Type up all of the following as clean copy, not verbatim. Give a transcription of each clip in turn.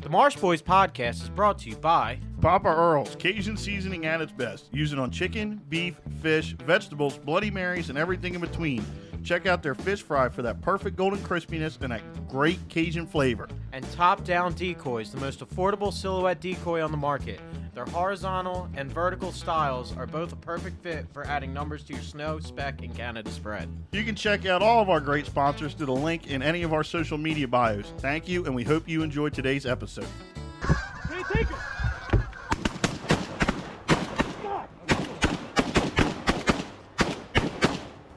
The Marsh Boys podcast is brought to you by Papa Earl's, Cajun seasoning at its best. Use it on chicken, beef, fish, vegetables, Bloody Marys, and everything in between. Check out their fish fry for that perfect golden crispiness and that great Cajun flavor. and Top Down Decoys, the most affordable silhouette decoy on the market. Their horizontal and vertical styles are both a perfect fit for adding numbers to your snow, speck, and Canada spread. You can check out all of our great sponsors through the link in any of our social media bios. Thank you, and we hope you enjoyed today's episode. Hey, take it!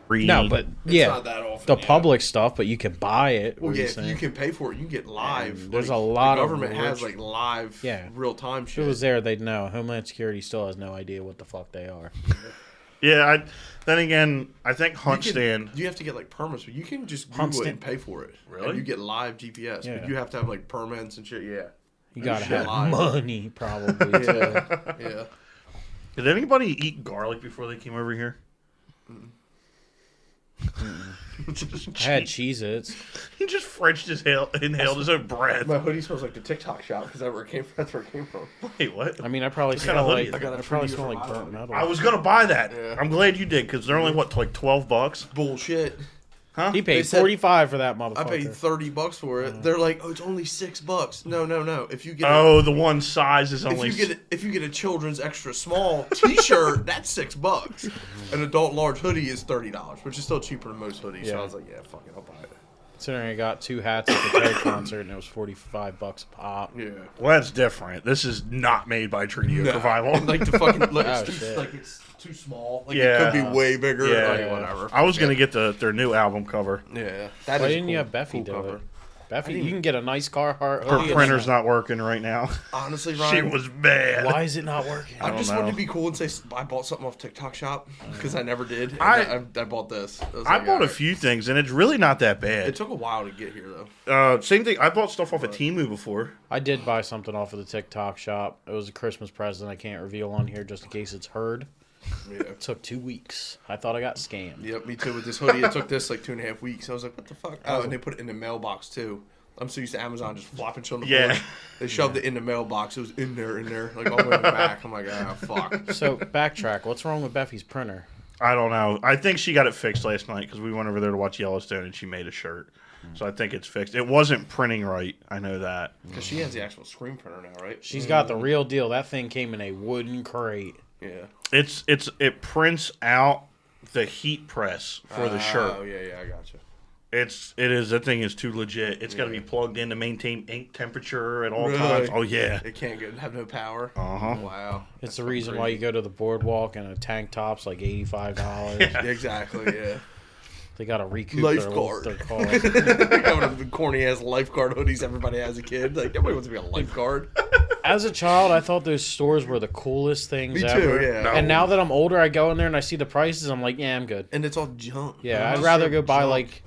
No, but It's not that often. the public stuff, but you can buy it. Well, what are yeah, you if saying? you can pay for it, you can get live. And there's like, a lot the of government has rich- live, real time If shit. it was there, they'd know. Homeland Security still has no idea what the fuck they are. Yeah, then again, I think Hunt you Stand. You have to get like permits, but you can just Hunt Google it stand- and pay for it. Really? And you get live GPS, Yeah. but you have to have like permits and shit. Yeah. You gotta shit have live. money, probably. Too. Yeah. Yeah. Did anybody eat garlic before they came over here? I had Cheez-Its. He just Frenched inhaled his own breath. My hoodie smells like the TikTok shop because that's where it came from. Wait, what? I mean, I probably What kind smell of hoodie like is I it? probably for smell you like for burnt my metal. I was gonna buy that. Yeah. I'm glad you did because they're only like $12. Bullshit. Huh? He They paid said- $45 for that motherfucker. I paid $30 for it. They're like, oh, it's only $6. No. If you get Oh, the one size is if only. you get a children's extra small T-shirt, that's $6. An adult large hoodie is $30, which is still cheaper than most hoodies. So Yeah. I was like, yeah, fuck it, I'll buy it. Considering I got 2 hats at the Ted concert and it was $45 a pop. Yeah. Well, that's different. This is not made by Treaty Oak Revival. Like the fucking like, Oh, it's, too, shit. like it's too small. Like Yeah. it could be way bigger. Yeah. Like, whatever. I was gonna get their new album cover. Yeah. That Why is didn't you cool. have Beffy Cool do cover. it? Beffy, you can get a nice Carhartt Her hoodie. printer's not working right now. Honestly, She Ryan, was bad. Why is it not working? I don't just know. wanted to be cool and say I bought something off TikTok shop because I never did. And I bought this. I was I like, bought a alright. few things and it's really not that It bad. took a while to get here though. Same thing. I bought stuff off of Temu before. I did buy something off of the TikTok shop. It was a Christmas present I can't reveal on here just in case it's heard. Yeah. It took 2 weeks. I thought I got scammed. Yep, me too. With this hoodie, it took this like 2.5 weeks. I was like, what the fuck? Oh, and they put it in the mailbox too. I'm so used to Amazon just flopping shit on the Yeah. floor. They shoved it in the mailbox. It was in there, like all the way back. I'm like, ah, fuck. So, backtrack. What's wrong with Beffy's printer? I don't know. I think she got it fixed last night because we went over there to watch Yellowstone and she made a shirt. So I think it's fixed. It wasn't printing right. I know that. Because she has the actual screen printer now, right? She's got the real deal. That thing came in a wooden crate. Yeah. It prints out the heat press for the Oh shirt. yeah, I gotcha. That thing is too legit. It's got to be plugged in to maintain ink temperature at all Really? times. Oh yeah. It can't have no power. Uh-huh. Wow. It's the reason why you go to the boardwalk and a tank top's like $85. Yeah, exactly. Yeah. They got to recoup Lifeguard. their cost. One of the corny ass lifeguard hoodies everybody has a kid. Like nobody wants to be a lifeguard. As a child, I thought those stores were the coolest things Me too, ever. yeah. No. And now that I'm older, I go in there and I see the prices. I'm like, yeah, I'm good. And it's all junk. Yeah, It's I'd rather straight go buy junk.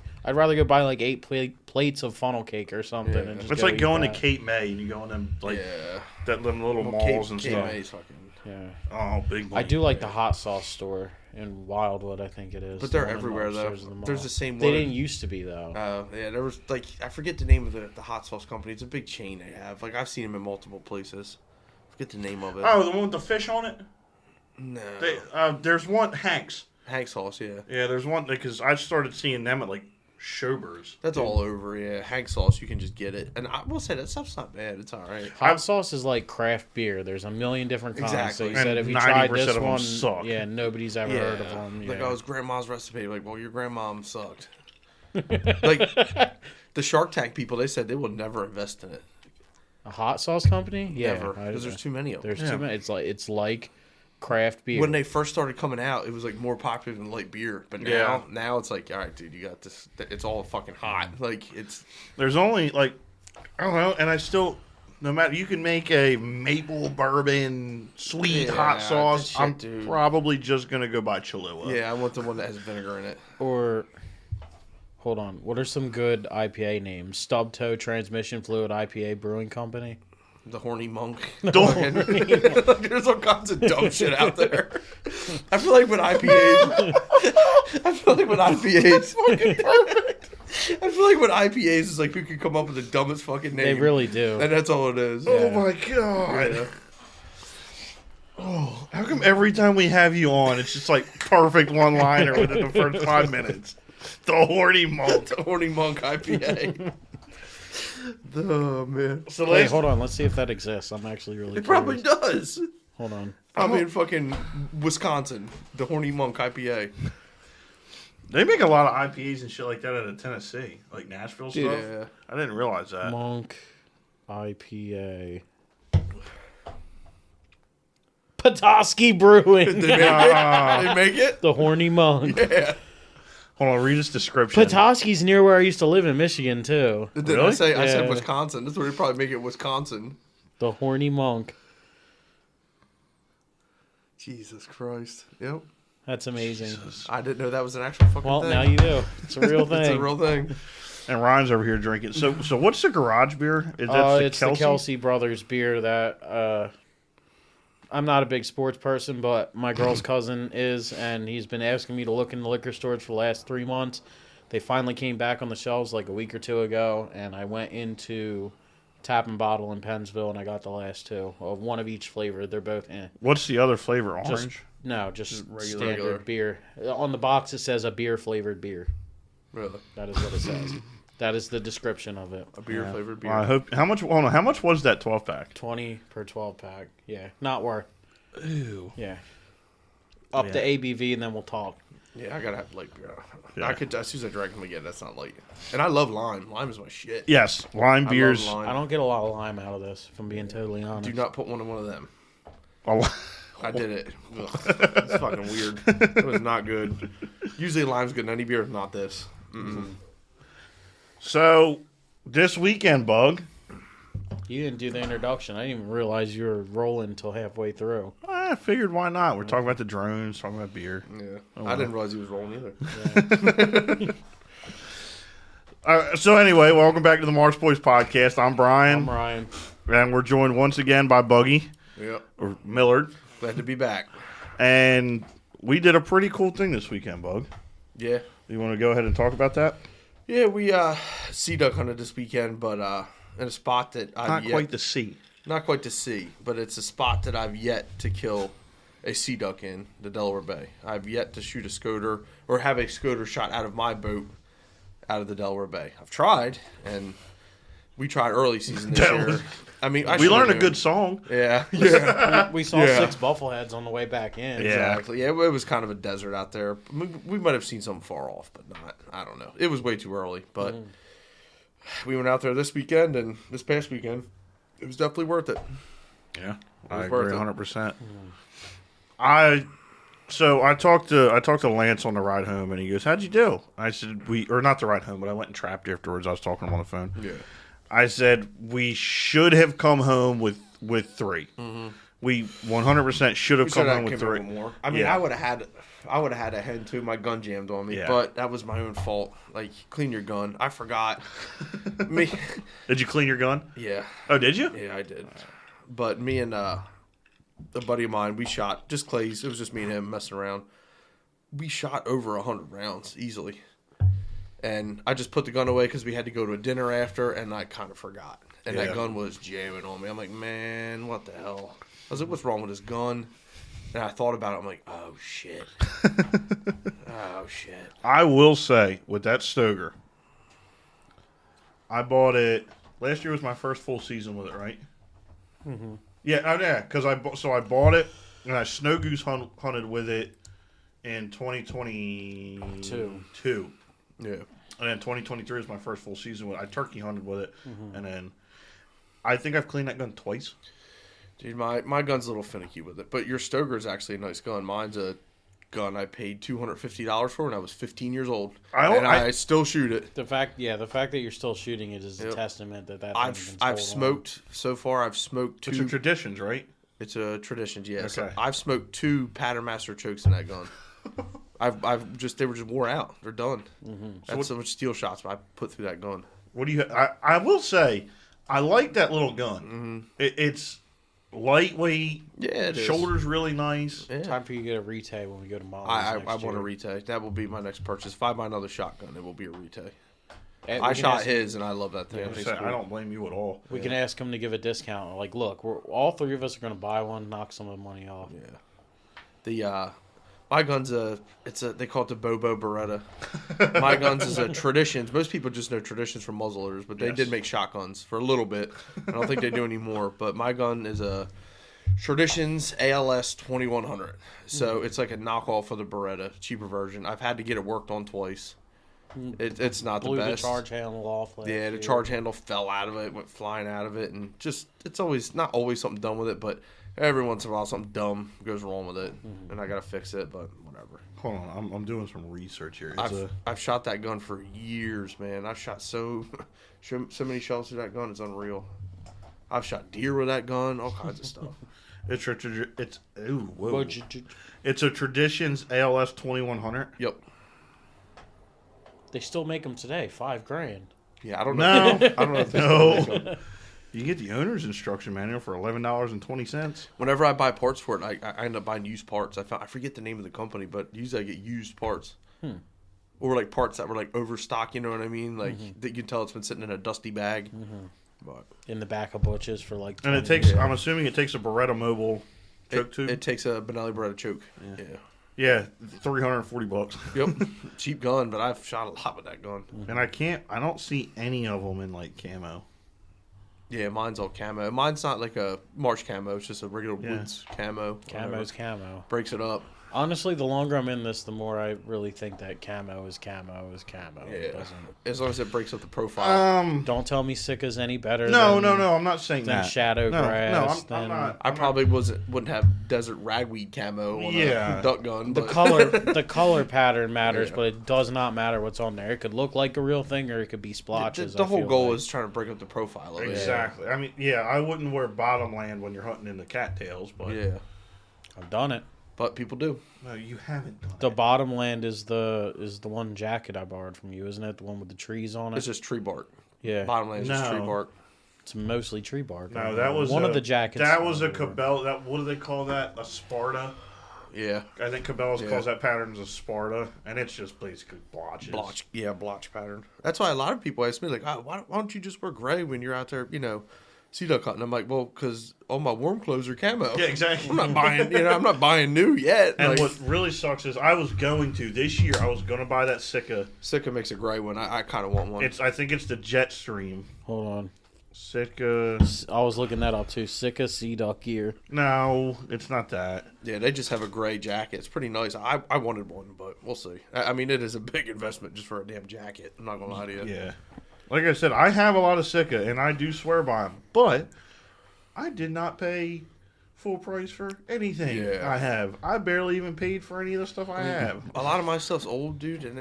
like 8 plates of funnel cake or something. Yeah. And just It's go like eat going to that. Cape May and you go in them like Yeah. them little Well, malls and Cape stuff. May's fucking. Yeah, Oh, big. I money. do like the hot sauce store in Wildwood. I think it is. But the they're one everywhere though. upstairs in the mall. There's the same They one. didn't used to be though. Yeah, there was like I forget the name of the hot sauce company. It's a big chain they have. Like I've seen them in multiple places. Forget the name of it. Oh, the one with the fish on it. No. There's one Hanks. Hank sauce, yeah. Yeah, there's one because I started seeing them at like Showbers. That's all over, yeah. Hank sauce, you can just get it. And I will say, that stuff's not bad. It's all right. Hot sauce is like craft beer. There's a million different kinds. Exactly. So you And said if you 90% tried of this them one, suck. yeah, nobody's ever heard of them. Like, Yeah. I was grandma's recipe. Like, well, your grandmom sucked. Like, the Shark Tank people, they said they will never invest in it. A hot sauce company? Yeah, Never. Because there's too many of them. There's too many. It's like craft beer. When they first started coming out, it was like more popular than light beer. But now it's like, all right, dude, you got this. It's all fucking hot. Like it's There's only like I don't know, and I still no matter you can make a maple bourbon sweet Yeah, hot sauce. that shit, I'm dude. probably just gonna go buy Cholula. yeah. I want the one that has vinegar in it. Or hold on, what are some good IPA names? Stub Toe Transmission Fluid IPA Brewing Company. The horny monk. Don't- Like, there's all kinds of dumb shit out there. I feel like with IPAs, fucking perfect. I feel like with IPAs, it's like who can come up with the dumbest fucking name. They really do. And that's all it is. Oh my god. Yeah. Oh, how come every time we have you on, it's just like perfect one-liner within the first 5 minutes? The horny monk. The Horny Monk IPA. Oh, man. So Wait, last, hold on. Let's see if that exists. I'm actually really It curious. probably does. Hold on. Probably in fucking Wisconsin. The Horny Monk IPA. they make a lot of IPAs and shit like that out of Tennessee, like Nashville stuff. Yeah. I didn't realize that. Monk IPA. Petoskey Brewing. They make it? They make it? The Horny Monk. Yeah. Hold on, read this description. Petoskey's near where I used to live in Michigan, too. Did I Really? say I said Yeah. Wisconsin? That's what they probably make it Wisconsin. The Horny Monk. Jesus Christ. Yep. That's amazing. Jesus. I didn't know that was an actual fucking Well, thing. now you do. It's a real thing. It's a real thing. And Ryan's over here drinking. So what's the garage beer? Is that It's the Kelsey Brothers beer that I'm not a big sports person, but my girl's cousin is, and he's been asking me to look in the liquor stores for the last 3 months. They finally came back on the shelves like a week or two ago, and I went into Tap and Bottle in Pennsville, and I got the last two of one of each flavor. They're both What's the other flavor? Orange. just regular. standard Regular. beer. On the box it says a beer flavored beer. Really. That is what it says. That is the description of it. A beer flavored beer. Well, I hope. How much? Hold on. How much was that 12-pack? 20 per 12 pack. Yeah, not worth. Ew. Yeah. Up Yeah. to ABV, and then we'll talk. Yeah, I gotta have light beer. Yeah. I could, as soon as I drink them again, that's not light. And I love lime. Lime is my shit. Yes, lime I beers. love lime. I don't get a lot of lime out of this, if I'm being totally honest. Do not put one in one of them. A I did it. Ugh, it's fucking weird. It was not good. Usually lime's good in any beer, not this. So this weekend, Bug. You didn't do the introduction. I didn't even realize you were rolling until halfway through. I figured why not? We're talking about the drones, talking about beer. Yeah. Oh, I didn't realize he was rolling either. So anyway, welcome back to the Marsh Boys podcast. I'm Brian, I'm Ryan. and we're joined once again by Buggy Yep. or Millard, Glad to be back. and we did a pretty cool thing this weekend, Bug. Yeah. You want to go ahead and talk about that? Yeah, we sea duck hunted this weekend, but in a spot that Not quite the sea. not quite to sea, but it's a spot that I've yet to kill a sea duck in, the Delaware Bay. I've yet to shoot a scoter or have a scoter shot out of my boat out of the Delaware Bay. I've tried, and we tried early season this year. I mean, We learned a good song. Yeah, yeah, We saw Yeah. 6 buffleheads on the way back in. Yeah. exactly. Yeah, it was kind of a desert out there. We might have seen something far off, but not. I don't know. It was way too early, but we went out there this weekend and this past weekend. It was definitely worth it. Yeah, was I worth agree it. 100%. I talked to Lance on the ride home, and he goes, "How'd you do?" I said, or not the ride home, but I went and trapped afterwards. I was talking to him on the phone. Yeah. I said we should have come home with 3. We 100% should have come home with 3. More. I mean, Yeah. I would have had a hen too. My gun jammed on me, Yeah. but that was my own fault. Like, clean your gun. I forgot. Me. Did you clean your gun? Yeah. Oh, did you? Yeah, I did. But me and a buddy of mine, we shot just clays. It was just me and him messing around. We shot over 100 rounds easily. And I just put the gun away because we had to go to a dinner after, and I kind of forgot. And Yeah. that gun was jamming on me. I'm like, man, what the hell? I was like, what's wrong with this gun? And I thought about it. I'm like, oh, shit. Oh, shit. I will say with that Stoker, I bought it last year. Was my first full season with it, right? Mm-hmm. Yeah, because I bought it and I snow goose hunted with it in 2022. Yeah. And then 2023 was my first full season with it. I turkey hunted with it, and then I think I've cleaned that gun twice. Dude, my gun's a little finicky with it. But your Stoker is actually a nice gun. Mine's a gun I paid $250 for when I was 15 years old. I still shoot it. The fact that you're still shooting it is a Yep. testament that I've smoked so far. I've smoked 2. It's a traditions, right? It's a tradition, yeah. So Okay. I've smoked 2 Pattern Master chokes in that gun. They were just wore out. They're done. That's so much steel shots I put through that gun. What do you? I will say, I like that little gun. It's lightweight. Yeah, it is. Shoulders really nice. Yeah. Time for you to get a retake when we go to Molly's I next want a year. retake. That will be my next purchase. If I buy another shotgun, it will be a retake. I shot his, and I love that thing. I don't blame you at all. We can ask him to give a discount. Like, look, all three of us are going to buy one, knock some of the money off. Yeah. My gun's they call it the Bobo Beretta. My gun's is a Traditions. Most people just know Traditions from muzzleloaders, but they did make shotguns for a little bit. I don't think they do anymore. But my gun is a Traditions ALS 2100. So it's like a knockoff of the Beretta, cheaper version. I've had to get it worked on twice. It's not the best. The charge handle off. The charge handle fell out of it, went flying out of it, and just it's always not always something dumb with it, but every once in a while something dumb goes wrong with it, and I gotta fix it. But whatever. Hold on, I'm doing some research here. I've shot that gun for years, man. I've shot so many shells with that gun. It's unreal. I've shot deer with that gun, all kinds of stuff. It's a Traditions ALS 2100. Yep. They still make them today, $5,000. Yeah, I don't know. No, I don't know if they still make them. You get the owner's instruction manual for $11.20. Whenever I buy parts for it, I end up buying used parts. I forget the name of the company, but usually I get used parts. Or like parts that were like overstock, you know what I mean? Like that you can tell it's been sitting in a dusty bag. But in the back of Butch's for like 20 And it takes, I'm assuming it takes a Beretta Mobile choke tube? It takes a Benelli Beretta choke. Yeah, $340. Yep. Cheap gun, but I've shot a lot with that gun. And I don't see any of them in like camo. Yeah, mine's all camo. Mine's not like a March camo. It's just a regular woods camo. Camo's camo. Breaks it up. Honestly, the longer I'm in this, the more I really think that camo is camo. Yeah. It doesn't. As long as it breaks up the profile. Don't tell me Sika's any better No, than, I'm not saying than that. Shadowgrass. I'm not. I probably wouldn't have desert ragweed camo on a duck gun. The but color pattern matters, but it does not matter what's on there. It could look like a real thing, or it could be splotches. The whole goal is trying to break up the profile of it. Exactly. I mean, I wouldn't wear bottomland when you're hunting in the cattails, but I've done it. But people do. No, you haven't done it. The bottomland is the one jacket I borrowed from you, isn't it? The one with the trees on it. It's just tree bark. Yeah. Bottomland is just tree bark. It's mostly tree bark. No, that was one of the jackets. That was a Cabela. What do they call that? A Sparta. Yeah. I think Cabela's calls that pattern as a Sparta, and it's just basically blotches. Blotch pattern. That's why a lot of people ask me, like, why don't you just wear gray when you're out there, sea duck hunting? I'm like, well, because all my warm clothes are camo. Yeah, exactly. I'm not buying new yet. And what really sucks is I was going to buy that Sika. Sika makes a gray one. I kind of want one. I think it's the Jetstream. Hold on. Sika. I was looking that up too. Sika Sea Duck gear. No, it's not that. Yeah, they just have a gray jacket. It's pretty nice. I wanted one, but we'll see. I mean, it is a big investment just for a damn jacket. I'm not going to lie to you. Yeah. Like I said, I have a lot of Sika, and I do swear by them. But I did not pay full price for anything I have. I barely even paid for any of the stuff I have. A lot of my stuff's old, dude, and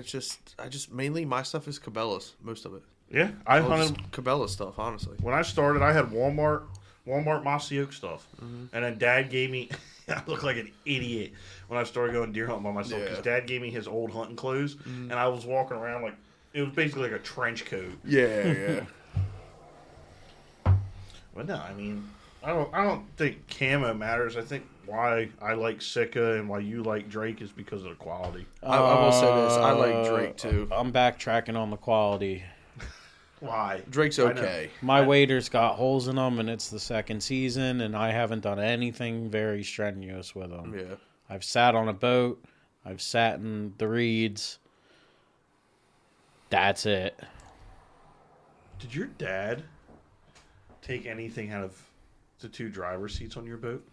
mainly my stuff is Cabela's, most of it. Yeah, I hunted Cabela stuff, honestly. When I started, I had Walmart Mossy Oak stuff. And then Dad gave me, I looked like an idiot when I started going deer hunting by myself, because Dad gave me his old hunting clothes, and I was walking around like, it was basically like a trench coat. Yeah. But no, I mean, I don't think camo matters. I think why I like Sika and why you like Drake is because of the quality. I will say this. I like Drake, too. I'm backtracking on the quality. Why? Drake's okay. My waders got holes in them, and it's the second season, and I haven't done anything very strenuous with them. Yeah. I've sat on a boat. I've sat in the reeds. That's it. Did your dad take anything out of the two driver's seats on your boat?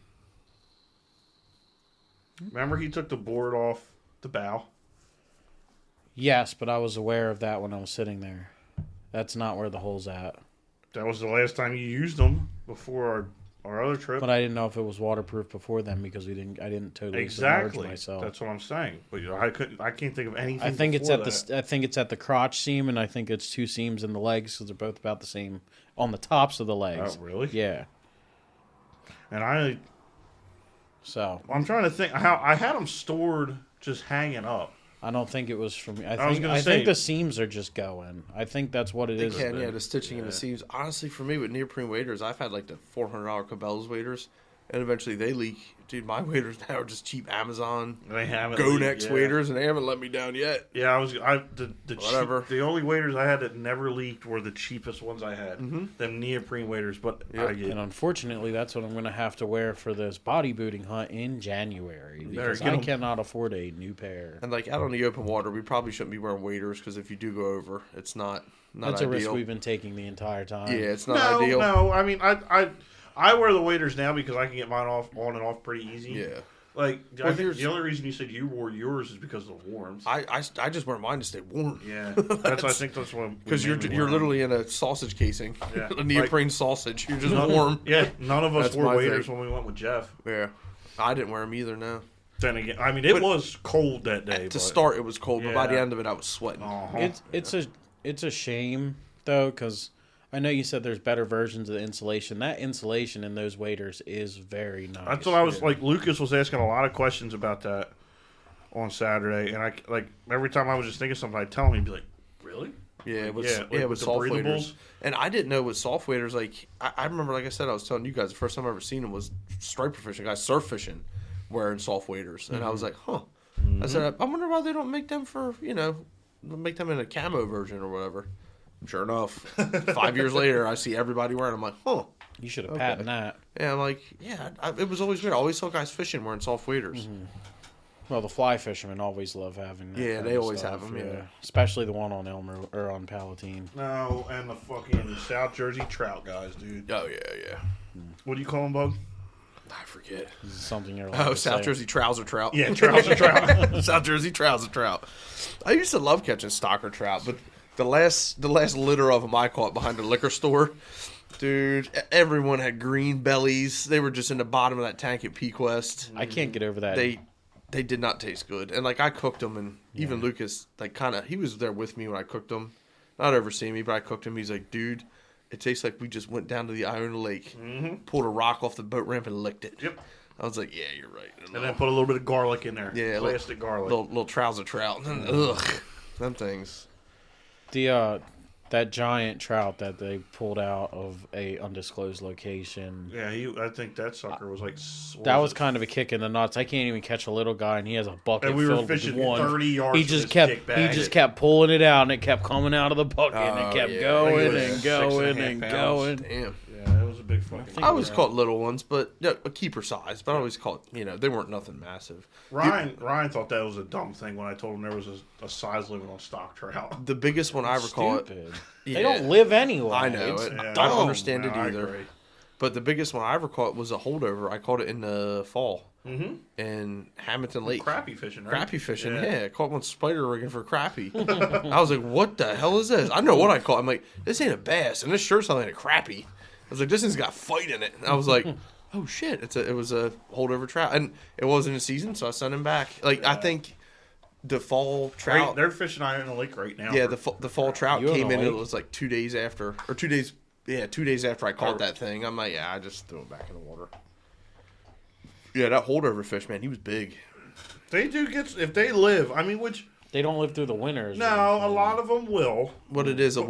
Remember he took the board off the bow? Yes, but I was aware of that when I was sitting there. That's not where the hole's at. That was the last time you used them before our other trip. But I didn't know if it was waterproof before then because I didn't totally submerge myself. That's what I'm saying. But I can't think of anything. I think it's at the crotch seam, and I think it's two seams in the legs because they're both about the same on the tops of the legs. Oh, really? Yeah. And I'm trying to think how I had them stored just hanging up. I don't think it was for me. I say, think the seams are just going. I think that's what it is. The stitching and the seams. Honestly, for me with neoprene waders, I've had like the $400 Cabela's waders. and eventually they leak. Dude, my waders now are just cheap Amazon They haven't Go-Nex leaked, waders, and they haven't let me down yet. Yeah, Whatever. The only waders I had that never leaked were the cheapest ones I had. Them neoprene waders, but Yep. I get And unfortunately, that's what I'm going to have to wear for this bodybuilding hunt in January because get I 'em. cannot afford a new pair. And like out on the open water, we probably shouldn't be wearing waders because if you do go over, it's not That's ideal. a risk we've been taking the entire time. Yeah, it's not ideal. No. I mean, I wear the waders now because I can get mine on and off pretty easy. Yeah. Like, Well, I think here's- the only reason you said you wore yours is because of the warmth. I just wear mine to stay warm. Yeah, I think that's what. Because you're literally in a sausage casing, Yeah. a neoprene sausage. You're just none, warm. Yeah, none of us That's wore my waders thing. when we went with Jeff. Yeah, I didn't wear them either. No. Then again, I mean, it But- was cold that day. To but, start, it was cold, but by the Yeah. end of it, I was sweating. Uh-huh. It's a shame though because I know you said there's better versions of the insulation. That insulation in those waders is very nice. That's what I was like. Lucas was asking a lot of questions about that on Saturday, and I like every time I was just thinking something, I'd tell him, he'd be like, "Really?" Yeah, it was Yeah, like with with the soft breathables. waders. And I didn't know with soft waders, like, I remember, like I said, I was telling you guys, the first time I ever seen them was striper fishing, guys surf fishing, wearing soft waders. And I was like, huh. I said, I wonder why they don't make them for, make them in a camo version or whatever. Sure enough, 5 years later, I see everybody wearing them. I'm like, huh. You should have patented that. Yeah, I'm like, yeah, it was always weird. I always saw guys fishing wearing soft waders. Well, the fly fishermen always love having that. Yeah, kind they of always stuff, have 'em, yeah. Especially the one on Elmer or on Palatine. No, and the fucking South Jersey trout guys, dude. Oh, yeah. What do you call them, Bug? I forget. This is something you're allowed Oh, to South say. Jersey trouser trout. Yeah, trouser trout. South Jersey trouser trout. I used to love catching stocker trout, but the last litter of them I caught behind the liquor store, dude, everyone had green bellies. They were just in the bottom of that tank at Peak West. I can't get over that. They did not taste good, and like I cooked them, and even Lucas, like he was there with me when I cooked them, not overseeing me, but I cooked them. He's like, dude, it tastes like we just went down to the Iona Lake, pulled a rock off the boat ramp and licked it. Yep. I was like, yeah, you're right. And then put a little bit of garlic in there. Yeah, plastic garlic. Little trouser trout. Ugh, them things. That giant trout that they pulled out of a undisclosed location. Yeah, I think that sucker was like. That was kind of a kick in the nuts. I can't even catch a little guy, and he has a bucket And we were filled with fishing one. 30 yards He from just this kept dick bag. he just kept pulling it out, and it kept coming out of the bucket, and Oh, it kept yeah. going I think it was and going 6.5 and pounds. going. Damn. Yeah, it was a big fucking. I always caught little ones, but a keeper size. But I always caught, they weren't nothing massive. Ryan thought that was a dumb thing when I told him there was a size limit on stock trout. The biggest one I ever caught. Stupid. Yeah. They don't live anyway. I know. It's I dumb. don't understand No, it I either. agree. But the biggest one I ever caught was a holdover. I caught it in the fall in Hamilton Lake. Crappie fishing, right? Crappie fishing, yeah. I caught one spider rigging for crappie. I was like, what the hell is this? I know what I caught. I'm like, this ain't a bass, and this sure sounds like a crappie. I was like, this thing's got fight in it. And I was like, oh shit, it was a holdover trout. And it wasn't a season, so I sent him back. Like, I think the fall trout. They're fishing Iron Lake right now. Yeah, for- the fall trout You in came the in, and it lake? was like 2 days after. Or 2 days. Yeah, 2 days after I caught that thing. I'm like, yeah, I just threw it back in the water. Yeah, that holdover fish, man, he was big. They do get if they live. I mean, which They don't live through the winters. no, a lot of them will. What it is, they'll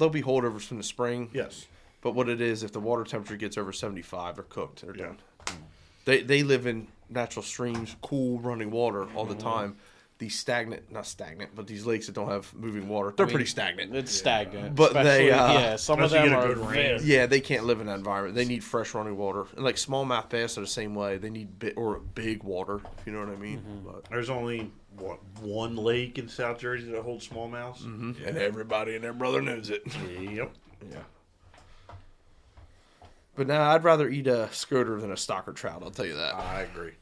be holdovers from the spring. Yes. But what it is, if the water temperature gets over 75, they're cooked. They're Yeah. done. They live in natural streams, cool running water all the time. These not stagnant, but these lakes that don't have moving water, they're pretty stagnant. It's stagnant. But they, Especially- some of unless you them get a are good rain. very. Yeah, they can't live in that environment. They need fresh running water. And like smallmouth bass are the same way. They need big water, if you know what I mean. But, There's only one lake in South Jersey that holds smallmouths. and everybody and their brother knows it. Yep. Yeah. But now I'd rather eat a scoter than a stocker trout. I'll tell you that. I agree.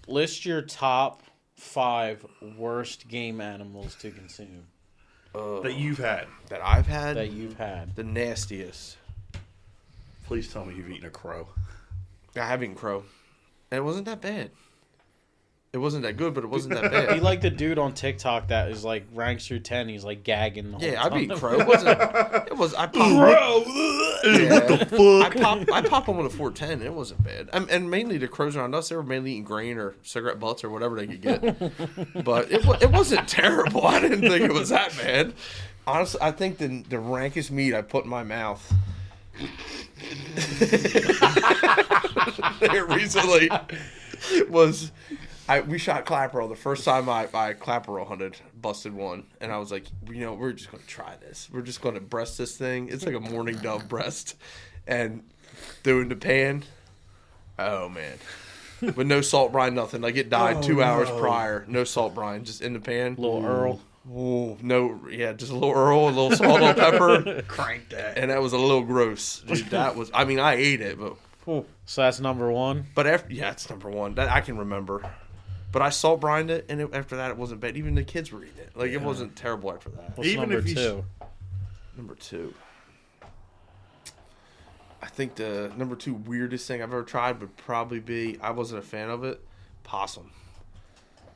List your top 5 worst game animals to consume That you've had. That I've had that you've had. the nastiest. Please tell me you've eaten a crow. I have eaten crow, and it wasn't that bad. It wasn't that good, but it wasn't that Be bad. like the dude on TikTok that is like ranks through 10. He's like gagging the whole Yeah, time. I've eaten crow. It wasn't. It was. I popped. Crow. Yeah. What the fuck? I popped one with a 410. It wasn't bad. And mainly the crows around us, they were mainly eating grain or cigarette butts or whatever they could get. But it wasn't terrible. I didn't think it was that bad. Honestly, I think the rankest meat I put in my mouth. there recently was we shot clapperel. The first time I clapperel hunted, busted one, and I was like, we're just gonna try this. We're just gonna breast this thing. It's like a mourning dove breast, and threw in the pan. Oh man. With no salt brine, nothing. Like it died 2 hours prior. No salt brine, just in the pan. Little Earl. Ooh, no, yeah, just a little Earl, a little salt, a little pepper. Crank that. And that was a little gross. Dude, that was, I mean, I ate it, but. So that's number one? But after, yeah, it's number one. That I can remember. But I salt brined it, and after that, it wasn't bad. Even the kids were eating it. Like, it wasn't terrible after that. What's Even number if you two? Number two. I think the number two weirdest thing I've ever tried would probably be, I wasn't a fan of it, possum.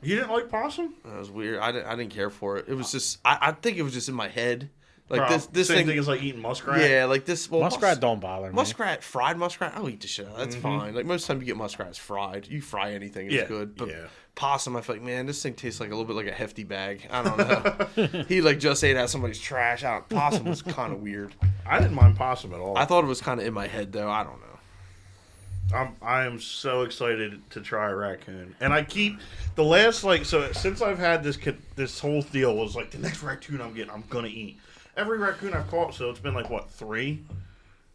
You didn't like possum? That was weird. I didn't care for it. It was just, I think it was just in my head. Like this same thing is like eating muskrat. Yeah, like this. Well, Muskrat don't bother me. Fried muskrat, I'll eat the shit out. That's fine. Like most of the time you get muskrat, it's fried. You fry anything, it's good. But possum, I feel like, man, this thing tastes like a little bit like a hefty bag. I don't know. He like just ate out somebody's trash. Possum was kind of weird. I didn't mind possum at all. I thought it was kind of in my head though. I don't know. I am so excited to try a raccoon, and I keep the last since I've had this whole deal was like the next raccoon I'm getting, I'm gonna eat. Every raccoon I've caught, so it's been like, 3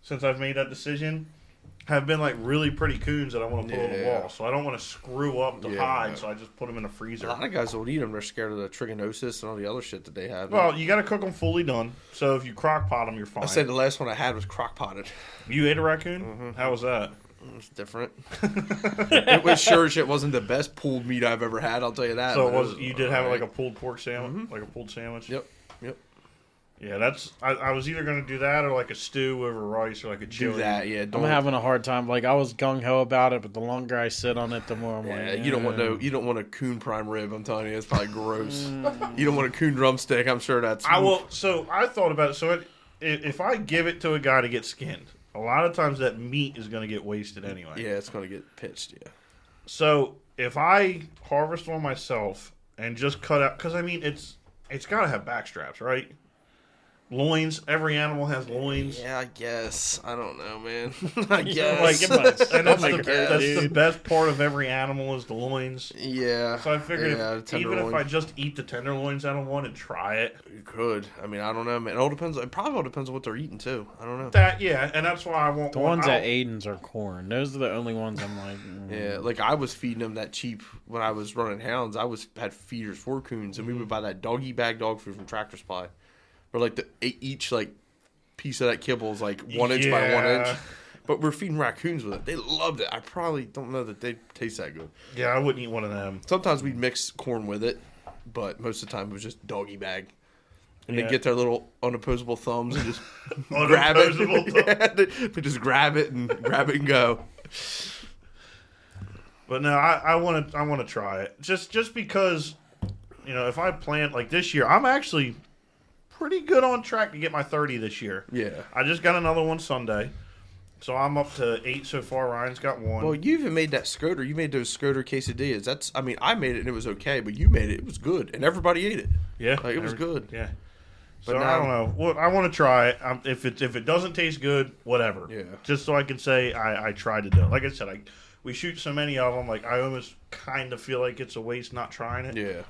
since I've made that decision, have been like really pretty coons that I want to put on the wall. So I don't want to screw up the hide, so I just put them in a freezer. A lot of guys don't eat them. They're scared of the trichinosis and all the other shit that they have. Well, you got to cook them fully done. So if you crock pot them, you're fine. I said the last one I had was crock potted. You ate a raccoon? How was that? It was different. It was sure as shit wasn't the best pulled meat I've ever had, I'll tell you that. So you did have like a pulled pork sandwich? Like a pulled sandwich? Yep. Yeah, that's. I was either going to do that or like a stew over rice or like a chili. Do that, yeah. I'm having a hard time. Like I was gung ho about it, but the longer I sit on it, the more I'm like. You don't want a coon prime rib. I'm telling you, it's probably gross. You don't want a coon drumstick. I'm sure that's. I will. So I thought about it. So if I give it to a guy to get skinned, a lot of times that meat is going to get wasted anyway. Yeah, it's going to get pitched. Yeah. So if I harvest one myself and just cut out, because I mean it's got to have back straps, right? Loins. Every animal has loins. Yeah, I guess. I don't know, man. I guess. And that's the best part of every animal is the loins. Yeah. So I figured even if I just eat the tenderloins out of one and try it. You could. I mean, I don't know, man. It all depends. It probably all depends on what they're eating, too. I don't know. And that's why I want the ones at Aiden's are corn. Those are the only ones I'm like. Yeah, like I was feeding them that cheap when I was running hounds. I had feeders for coons, and we would buy that doggy bag dog food from Tractor Supply. Or like each like piece of that kibble is like 1 inch by 1 inch. But we're feeding raccoons with it. They loved it. I probably don't know that they taste that good. Yeah, I wouldn't eat one of them. Sometimes we'd mix corn with it, but most of the time it was just doggy bag. And they get their little unopposable thumbs and just grab it. They just grab it and go. But no, I want to try it. Just because, if I plant like this year, I'm actually pretty good on track to get my 30 this year. Yeah. I just got another one Sunday. So I'm up to 8 so far. Ryan's got 1. Well, you even made that Scoter. You made those Scoter quesadillas. I made it and it was okay, but you made it. It was good. And everybody ate it. Yeah. Like, it was good. Yeah. So but I don't know. Well, I want to try it. If it doesn't taste good, whatever. Yeah. Just so I can say I tried to do it. Like I said, we shoot so many of them. Like I almost kind of feel like it's a waste not trying it. Yeah.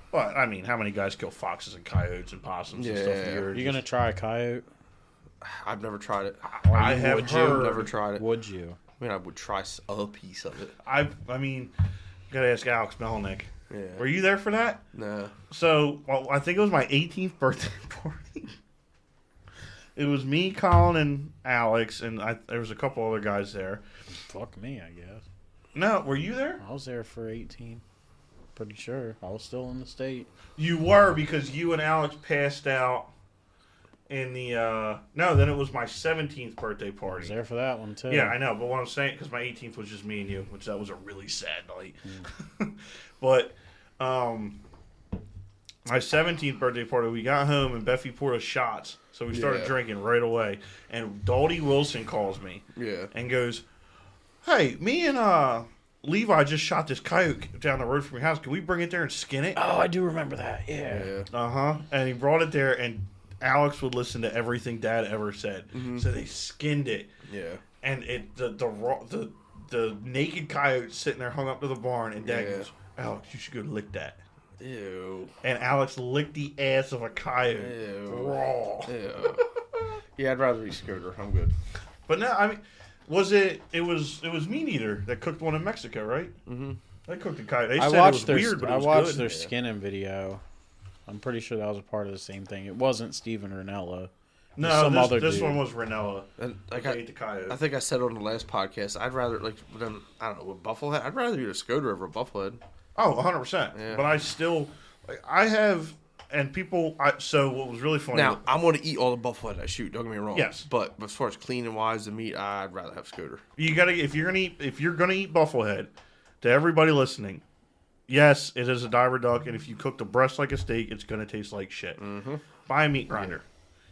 But I mean, how many guys kill foxes and coyotes and possums and stuff? You're gonna try a coyote? I've never tried it. I have heard. Never tried it. Would you? I mean, I would try a piece of it. I mean, gotta ask Alex Melnick. Yeah. Were you there for that? No. So, I think it was my 18th birthday party. It was me, Colin, and Alex, and there was a couple other guys there. Fuck me, I guess. No, were you there? I was there for 18. Pretty sure. I was still in the state. You were, because you and Alex passed out in the... No, then it was my 17th birthday party. I was there for that one, too. Yeah, I know, but what I'm saying, because my 18th was just me and you, which that was a really sad night. But my 17th birthday party, we got home and Beffy poured us shots. So we started drinking right away. And Daldy Wilson calls me and goes, "Hey, me and Levi just shot this coyote down the road from your house. Can we bring it there and skin it?" Oh, I do remember that. Yeah. Uh-huh. And he brought it there, and Alex would listen to everything Dad ever said. So they skinned it. Yeah. And the the naked coyote sitting there hung up to the barn, and Dad Yeah. goes, "Alex, you should go lick that." Ew. And Alex licked the ass of a coyote Ew. raw. Ew. Yeah, I'd rather eat Scooter. I'm good. But no, I mean, it was Meat Eater that cooked one in Mexico, right? Mm-hmm. They cooked a coyote. They I said watched it was weird, but it was watched good. their skinning video. I'm pretty sure that was a part of the same thing. It wasn't Steven Ranella. No, some other this dude. one was Ranella. And like They ate the coyote. I think I said on the last podcast, I'd rather I don't know, with bufflehead. I'd rather eat a Scooter over a bufflehead. Oh, 100%. Yeah. But I still, I have, and people. So what was really funny? Now I'm going to eat all the bufflehead I shoot. Don't get me wrong. Yes. But as far as cleaning wise the meat, I'd rather have Scooter. You gotta if you're gonna eat bufflehead, to everybody listening, yes, it is a diver duck, and if you cook the breast like a steak, it's gonna taste like shit. Mm-hmm. Buy a meat grinder.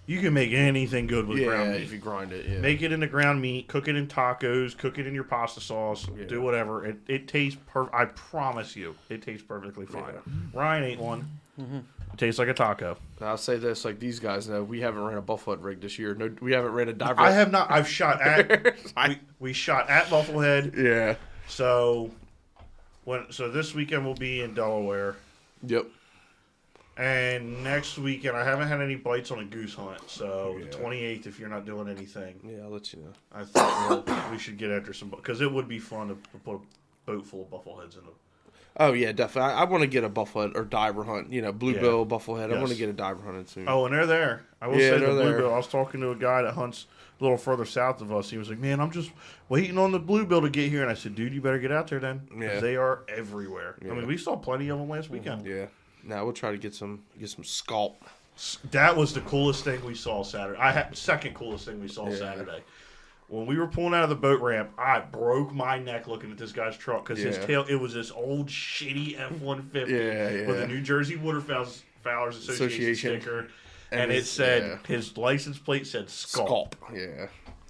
You can make anything good with ground meat. if you grind it. Yeah. Make it into ground meat, cook it in tacos, cook it in your pasta sauce, do whatever. It tastes I promise you, it tastes perfectly fine. Ryan ate one. Mm-hmm. It tastes like a taco. I'll say this, like these guys know, we haven't ran a bufflehead rig this year. No, we haven't ran a diver. I have not. I've shot at. we shot at Bufflehead. Yeah. So this weekend we'll be in Delaware. Yep. And next weekend, I haven't had any bites on a goose hunt. So Yeah. the 28th, if you're not doing anything, Yeah, I'll let you know. I think we should get after some, because it would be fun to put a boat full of buffleheads in them. Oh yeah, definitely. I want to get a bufflehead or diver hunt. You know, bluebill, bufflehead. I want to Yes. get a diver hunted soon. Oh, and they're there. I will Yeah, say the they're there. bluebill. I was talking to a guy that hunts a little further south of us. He was like, "Man, I'm just waiting on the bluebill to get here." And I said, "Dude, you better get out there then, 'cause Yeah. they are everywhere." I Yeah. mean, we saw plenty of them last weekend. Yeah. Now we'll try to get some scalp. That was the coolest thing we saw Saturday. Second coolest thing we saw Yeah. Saturday. When we were pulling out of the boat ramp, I broke my neck looking at this guy's truck because his Yeah. tail, it was this old shitty F-150 Yeah, with yeah. a New Jersey Waterfowlers Association Association. sticker. And it it's- said, yeah. his license plate said Scalp. Yeah.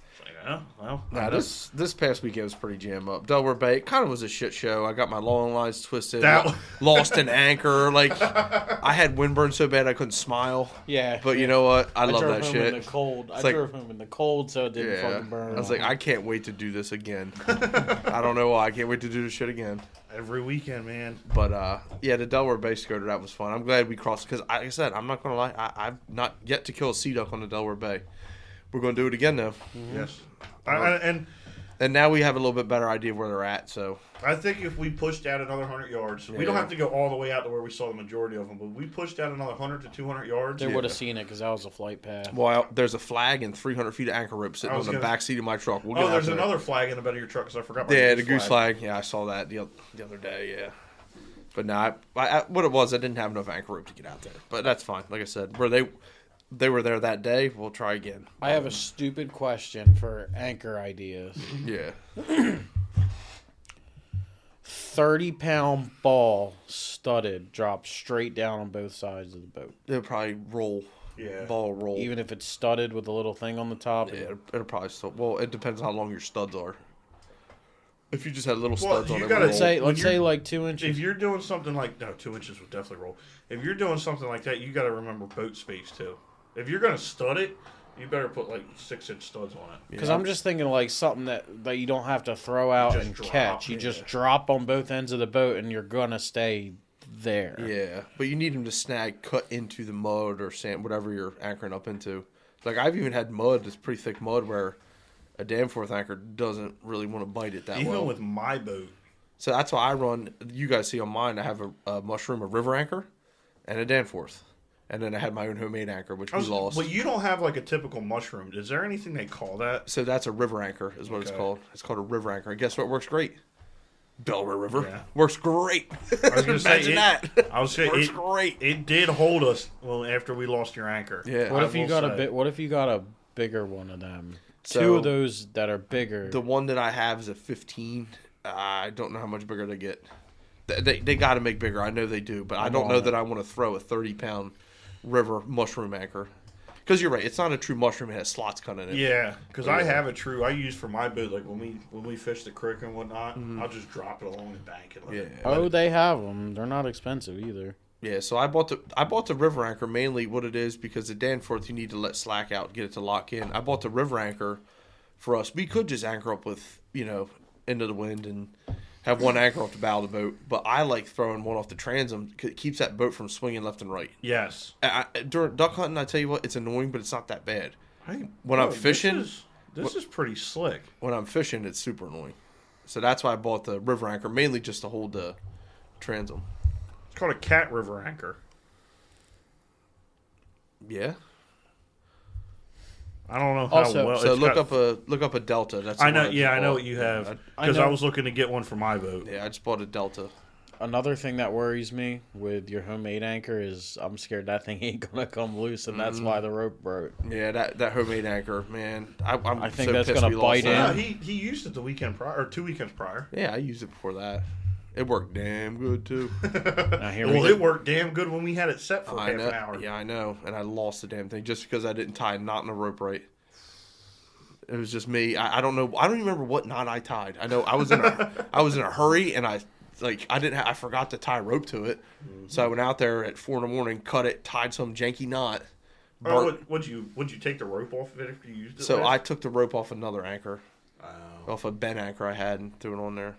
It's like, oh, well. Now this past weekend was pretty jam up. Delaware Bay kind of was a shit show. I got my long lines twisted, lost an anchor. Like I had windburn so bad I couldn't smile. Yeah. But you know what? I love drove that home shit. in the cold. I like- drove home in the cold so it didn't Yeah. fucking burn. I was like, I can't wait to do this again. I don't know why. I can't wait to do this shit again. Every weekend, man. But yeah, the Delaware Bay Scooter, that was fun. I'm glad we crossed because, like I said, I'm not gonna lie, I've not yet to kill a sea duck on the Delaware Bay. We're gonna do it again though, Yes. and now we have a little bit better idea of where they're at. So I think if we pushed out another 100 yards, we don't Yeah. have to go all the way out to where we saw the majority of them, but we pushed out another 100 to 200 yards. They would have seen it because that was a flight path. well, there's a flag and 300 feet of anchor rope sitting I on was the gonna- back seat of my truck. We'll get Oh, out there's there. another flag in the bed of your truck because I forgot. Yeah, the goose flag. Yeah, I saw that the other day. Yeah, but no, I what it was, I didn't have enough anchor rope to get out there. But that's fine. Like I said, where they were there that day. We'll try again. I have a stupid question for anchor ideas. Yeah. 30-pound ball studded drops straight down on both sides of the boat. It'll probably roll. Yeah. Ball roll. Even if it's studded with a little thing on the top. Yeah, it'll probably still. Well, it depends how long your studs are. If you just had little Well, studs on you it, gotta roll. say- Let's you're- say like 2 inches. If you're doing something like 2 inches would definitely roll. If you're doing something like that, you got to remember boat space too. If you're gonna stud it, you better put like 6-inch studs on it. Because I'm just thinking like something that you don't have to throw out just and drop, catch. You yeah. just drop on both ends of the boat and you're gonna stay there. Yeah, but you need them to snag, cut into the mud or sand, whatever you're anchoring up into. Like I've even had mud, this pretty thick mud, where a Danforth anchor doesn't really want to bite it that Even well. with my boat, So that's why I run. You guys see on mine, I have a mushroom, a river anchor, and a Danforth, and then I had my own homemade anchor, which we lost. Well, you don't have like a typical mushroom. Is there anything they call that? So that's a river anchor, is what it's Okay. called. It's called a river anchor, and guess what works great? Delaware River Yeah. works great. I was gonna say Imagine it, that. I was saying Works it, great. it did hold us well after we lost your anchor. Yeah. What I if you will got say. a bit? What if you got a bigger one of them? So- Two of those that are bigger. The one that I have is a 15. I don't know how much bigger they get. They got to make bigger. I know they do, but I don't know that I want to throw a 30-pound river mushroom anchor. Because you're right, it's not a true mushroom. It has slots cut in it. Yeah, because I Yeah. have a true. I use for my boat, like when we fish the creek and whatnot. I'll just drop it along the bank and let it. Yeah. oh, they have them. They're not expensive either. Yeah, so I bought the river anchor mainly what it is because the Danforth you need to let slack out, get it to lock in. I bought the river anchor for us. We could just anchor up with, into the wind and have one anchor off the bow of the boat. But I like throwing one off the transom. It keeps that boat from swinging left and right. Yes. During duck hunting, I tell you what, it's annoying, but it's not that bad. Hey, When I'm fishing, this is pretty slick. when I'm fishing, it's super annoying. So that's why I bought the river anchor, mainly just to hold the transom. It's called a cat river anchor. Yeah. I don't know how Also- well. So it's look up a Delta. That's I the one know. just Yeah, I know bought. what you have I because know. I was looking to get one for my boat. Yeah, I just bought a Delta. Another thing that worries me with your homemade anchor is I'm scared that thing ain't gonna come loose, and that's why the rope broke. Yeah, that homemade anchor, man. I think so that's pissed gonna we lost bite that. in. Yeah, he used it the weekend prior or 2 weekends prior. Yeah, I used it before that. It worked damn good too. Now here Well, we it worked damn good when we had it set for I half know. an hour. Yeah, I know. And I lost the damn thing just because I didn't tie a knot in the rope right. It was just me. I don't know. I don't even remember what knot I tied. I know I was in a hurry and I forgot to tie a rope to it. So I went out there at 4 a.m, cut it, tied some janky knot. Oh, would you take the rope off of it if you used it? So last? I took the rope off another anchor, off a bent anchor I had, and threw it on there.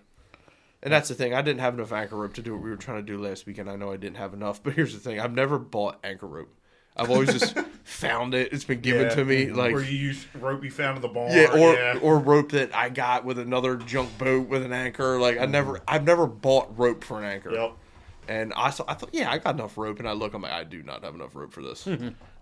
And that's the thing. I didn't have enough anchor rope to do what we were trying to do last weekend. I know I didn't have enough, but here's the thing: I've never bought anchor rope. I've always just found it. It's been given to me, like or you use rope you found in the barn. or rope that I got with another junk boat with an anchor. Like I've never bought rope for an anchor. Yep. And I thought, yeah, I got enough rope. And I'm like, I do not have enough rope for this.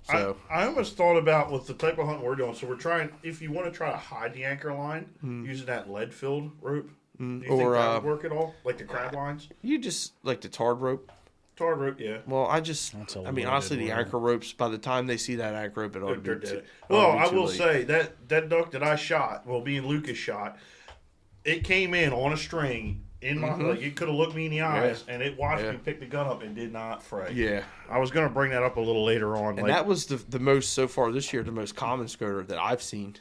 So I almost thought about with the type of hunt we're doing. So we're trying. If you want to try to hide the anchor line, using that lead-filled rope. Do you think Or, that would work at all? Like the crab lines? you just like the tarred rope. Tarred rope, yeah. Well, That's a I mean, loaded honestly, the word. anchor ropes, by the time they see that anchor rope, it ought to They're be dead. it Well, ought to I be too will late. say that duck that I shot, well, me and Lucas shot, it came in on a string in my like it could have looked me in the eyes, and it watched me pick the gun up and did not fray. Yeah. I was gonna bring that up a little later on. And that was the most, so far this year, the most common scoter that I've seen.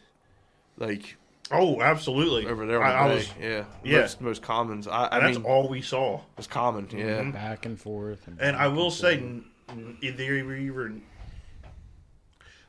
Like, oh, absolutely. over there I on the was, bay. Yeah. yeah. Most commons. I and that's mean, all we saw. it was common. Yeah. back and forth. And I will say,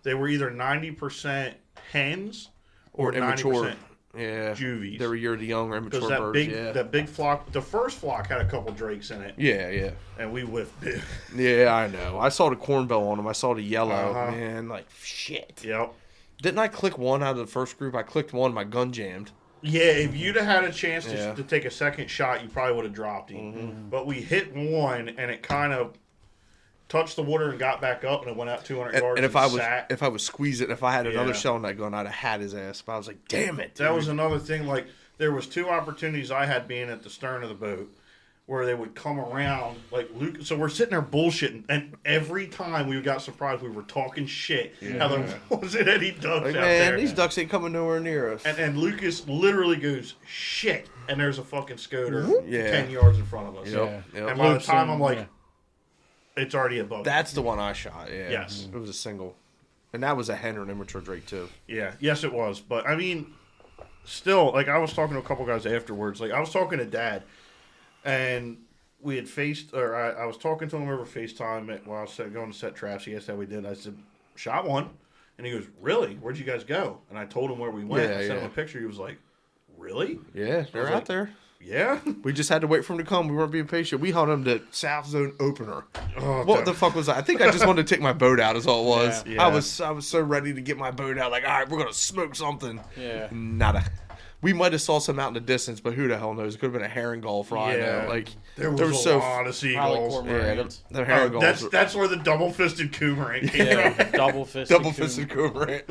they were either 90% hens or Immature. 90% Yeah. juvies. They were year the young or Because immature birds. that big flock, the first flock had a couple drakes in it, Yeah, and we whiffed it. yeah, I know. I saw the corn bell on them. I saw the yellow. Uh-huh. Man, like shit. Yep. Didn't I click one out of the first group? I clicked one. My gun jammed. Yeah, if you'd have had a chance Yeah. to take a second shot, you probably would have dropped him. But we hit one, and it kind of touched the water and got back up, and it went out 200 yards. And if I was squeezing, if I had another Yeah. shell in that gun, I'd have had his ass. But I was like, damn it. that dude. was another thing. Like there was two opportunities I had being at the stern of the boat, where they would come around like Luke. So we're sitting there bullshitting, and every time we got surprised, we were talking shit. How there wasn't any ducks Like, out man, there. these ducks ain't coming nowhere near us. And Lucas literally goes, shit. And there's a fucking scoter Yeah. 10 yards in front of us. Yep, yep. And by the Loops time and- I'm like, yeah. it's already above. That's the one I shot. Yeah. Yes. It was a single, and that was a hen or an immature drake too. Yeah. Yes, it was. But, I mean, still, like, I was talking to a couple guys afterwards. Like, I was talking to Dad, and we had I was talking to him over FaceTime while I was going to set traps. He asked how we did. I said, shot one. And he goes, really? Where'd you guys go? And I told him where we went. Yeah, I sent yeah. him a picture. He was like, really? Yeah, they're was out like- there. Yeah. We just had to wait for him to come. We weren't being patient. We held him to South Zone opener. Oh, What the fuck was that? I think I just wanted to take my boat out. Is all it was. Yeah. I was so ready to get my boat out. Like, all right, we're gonna smoke something. Yeah. Nada. We might have saw some out in the distance, but who the hell knows? It could have been a herring gull for all I Yeah. know. Like There they were was a so lot of Probably seagulls. cormorants. the herring Oh, gulls. that's where the double-fisted cormorant came Yeah, from. double-fisted. Double-fisted cormorant,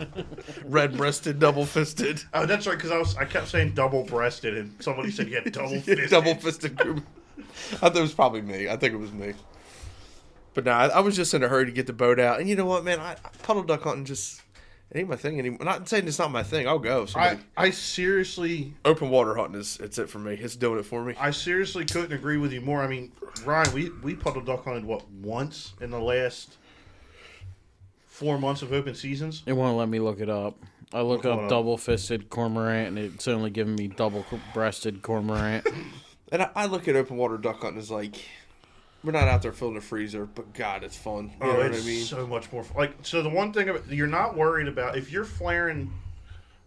red-breasted, double-fisted, Oh, that's right, because I kept saying double-breasted, and somebody said you had double-fisted. double-fisted cormorant. I thought it was probably me. I think it was me. But no, I was just in a hurry to get the boat out. And you know what, man? Puddle duck hunting just it ain't my thing anymore. I'm not saying it's not my thing. I'll go. I seriously, Open water hunting it's it for me. It's doing it for me. I seriously couldn't agree with you more. I mean, Ryan, we puddle duck hunted once in the last 4 months of open seasons. It won't let me look it up. I look What's up going on? double-fisted cormorant, and it's only giving me double-breasted cormorant. And I look at open water duck hunting as like we're not out there filling the freezer, but God, it's fun. You know what I It's mean? so much more. So the one thing about you're not worried about if you're flaring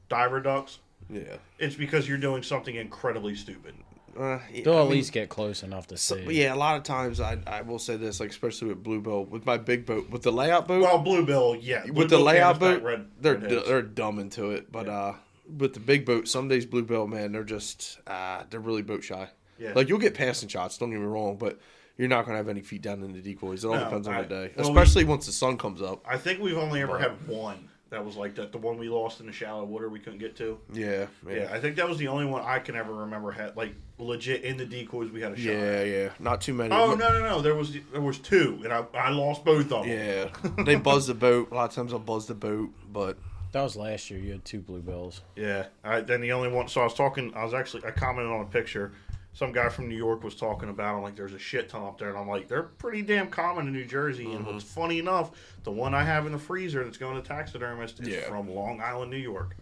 diver ducks, Yeah. it's because you're doing something incredibly stupid. They'll at least get close enough to see. Yeah, a lot of times I will say this, like especially with bluebill, with my big boat, with the layout boat. Well, bluebill, yeah. With the Bluebill, layout canvasback, boat, redheads. they're dumb into it. But with the big boat, some days bluebill, man, they're just they're really boat shy. Yeah. Like you'll get passing shots, don't get me wrong, but you're not gonna have any feet down in the decoys. It all No, depends on the day, well, especially once the sun comes up. I think we've only ever had one that was like that. The one we lost in the shallow water we couldn't get to. Yeah, Yeah, I think that was the only one I can ever remember had like legit in the decoys we had a shot. yeah. Not too many. Oh no! There was two, and I lost both of them. Yeah, they buzz the boat. A lot of times I'll buzz the boat, but That was last year. You had 2 bluebills. Yeah. Then the only one. So I commented on a picture. Some guy from New York was talking about them, like there's a shit ton up there, and I'm like, they're pretty damn common in New Jersey. And what's funny enough, the one I have in the freezer that's going to taxidermist is from Long Island, New York.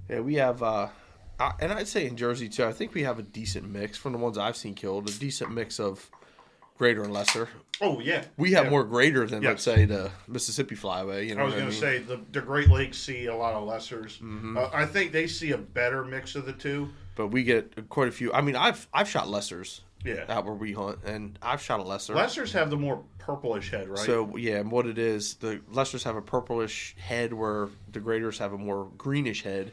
Yeah, we have, and I'd say in Jersey too. I think we have a decent mix from the ones I've seen killed. A decent mix of greater and lesser. Oh yeah, We have more greater than let's Yes. say the Mississippi flyway. You know, I was going to say the Great Lakes see a lot of lessers. I think they see a better mix of the two. but we get quite a few. I mean, I've shot lessers. Yeah. Out where we hunt, and I've shot a lesser. Lessers have the more purplish head, right? So yeah, and what it is, the lessers have a purplish head, where the graders have a more greenish head,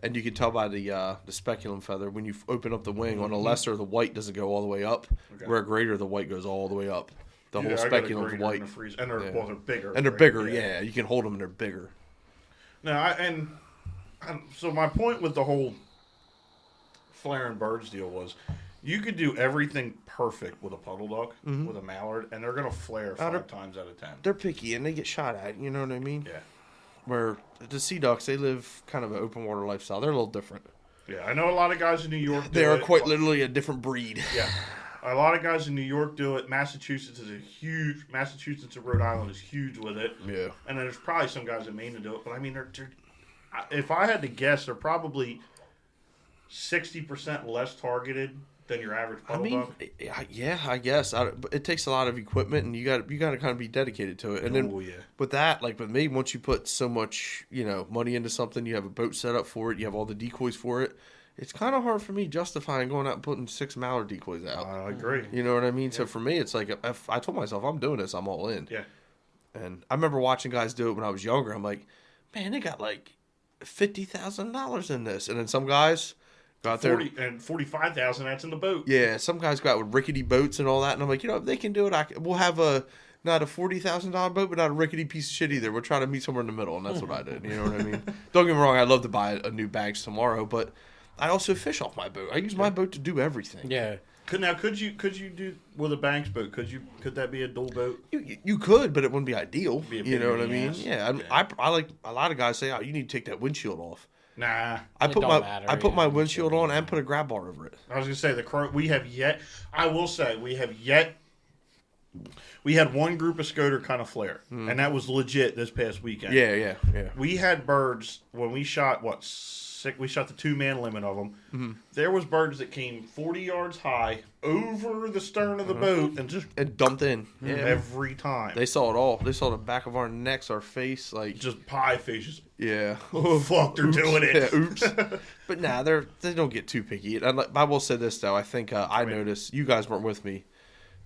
and you can tell by the speculum feather when you open up the wing. On a lesser, the white doesn't go all the way up, where a grader, the white goes all the way up. The whole speculum's white, and they're bigger. and they're bigger. Yeah, you can hold them, and they're bigger. No, so my point with the whole flaring birds deal was, you could do everything perfect with a puddle duck, with a mallard, and they're going to flare 5 times out of 10. They're picky, and they get shot at. You know what I mean? Yeah. Where the sea ducks, they live kind of an open water lifestyle. They're a little different. Yeah, I know a lot of guys in New York do They are it, quite but- literally a different breed. Yeah. A lot of guys in New York do it. Massachusetts and Rhode Island is huge with it. Yeah. And then there's probably some guys in Maine that do it. But I mean, if I had to guess, they're probably 60% less targeted than your average puddle duck. Yeah, I guess. But it takes a lot of equipment, and you got to kind of be dedicated to it. And then with that, like with me, once you put so much money into something, you have a boat set up for it, you have all the decoys for it. It's kind of hard for me justifying going out and putting 6 mallard decoys out. I agree. You know what I mean? Yeah. So for me, it's like if I told myself I'm doing this, I'm all in. Yeah. And I remember watching guys do it when I was younger. I'm like, man, they got like $50,000 in this, and then some guys go out there and 45,000. That's in the boat. Yeah, some guys go out with rickety boats and all that, and I'm like, if they can do it, we'll have not a $40,000 boat, but not a rickety piece of shit either. We're trying to meet somewhere in the middle, and that's what I did. You know what I mean? Don't get me wrong, I'd love to buy a new bags tomorrow, but I also fish off my boat. I use my boat to do everything. Yeah. Could you do with a Banks boat? Could that be a dual boat? You could, but it wouldn't be ideal. Be a you know pain what I in the mean? ass. Yeah, Yeah. I like a lot of guys say, you need to take that windshield off. Nah. I It put don't matter, I put my yeah. windshield on and put a grab bar over it. I was gonna say we had one group of scoter kind of flare, and that was legit this past weekend. Yeah. We had birds when we shot we shot the 2-man limit of them. Mm-hmm. There was birds that came 40 yards high over the stern of the boat and just And dumped in. Yeah. every time. They saw it all. They saw the back of our necks, our face, like just pie faces. yeah. Oh fuck, they're doing it. Yeah, oops. But nah, they don't get too picky. And I will say this though, I think I noticed you guys weren't with me,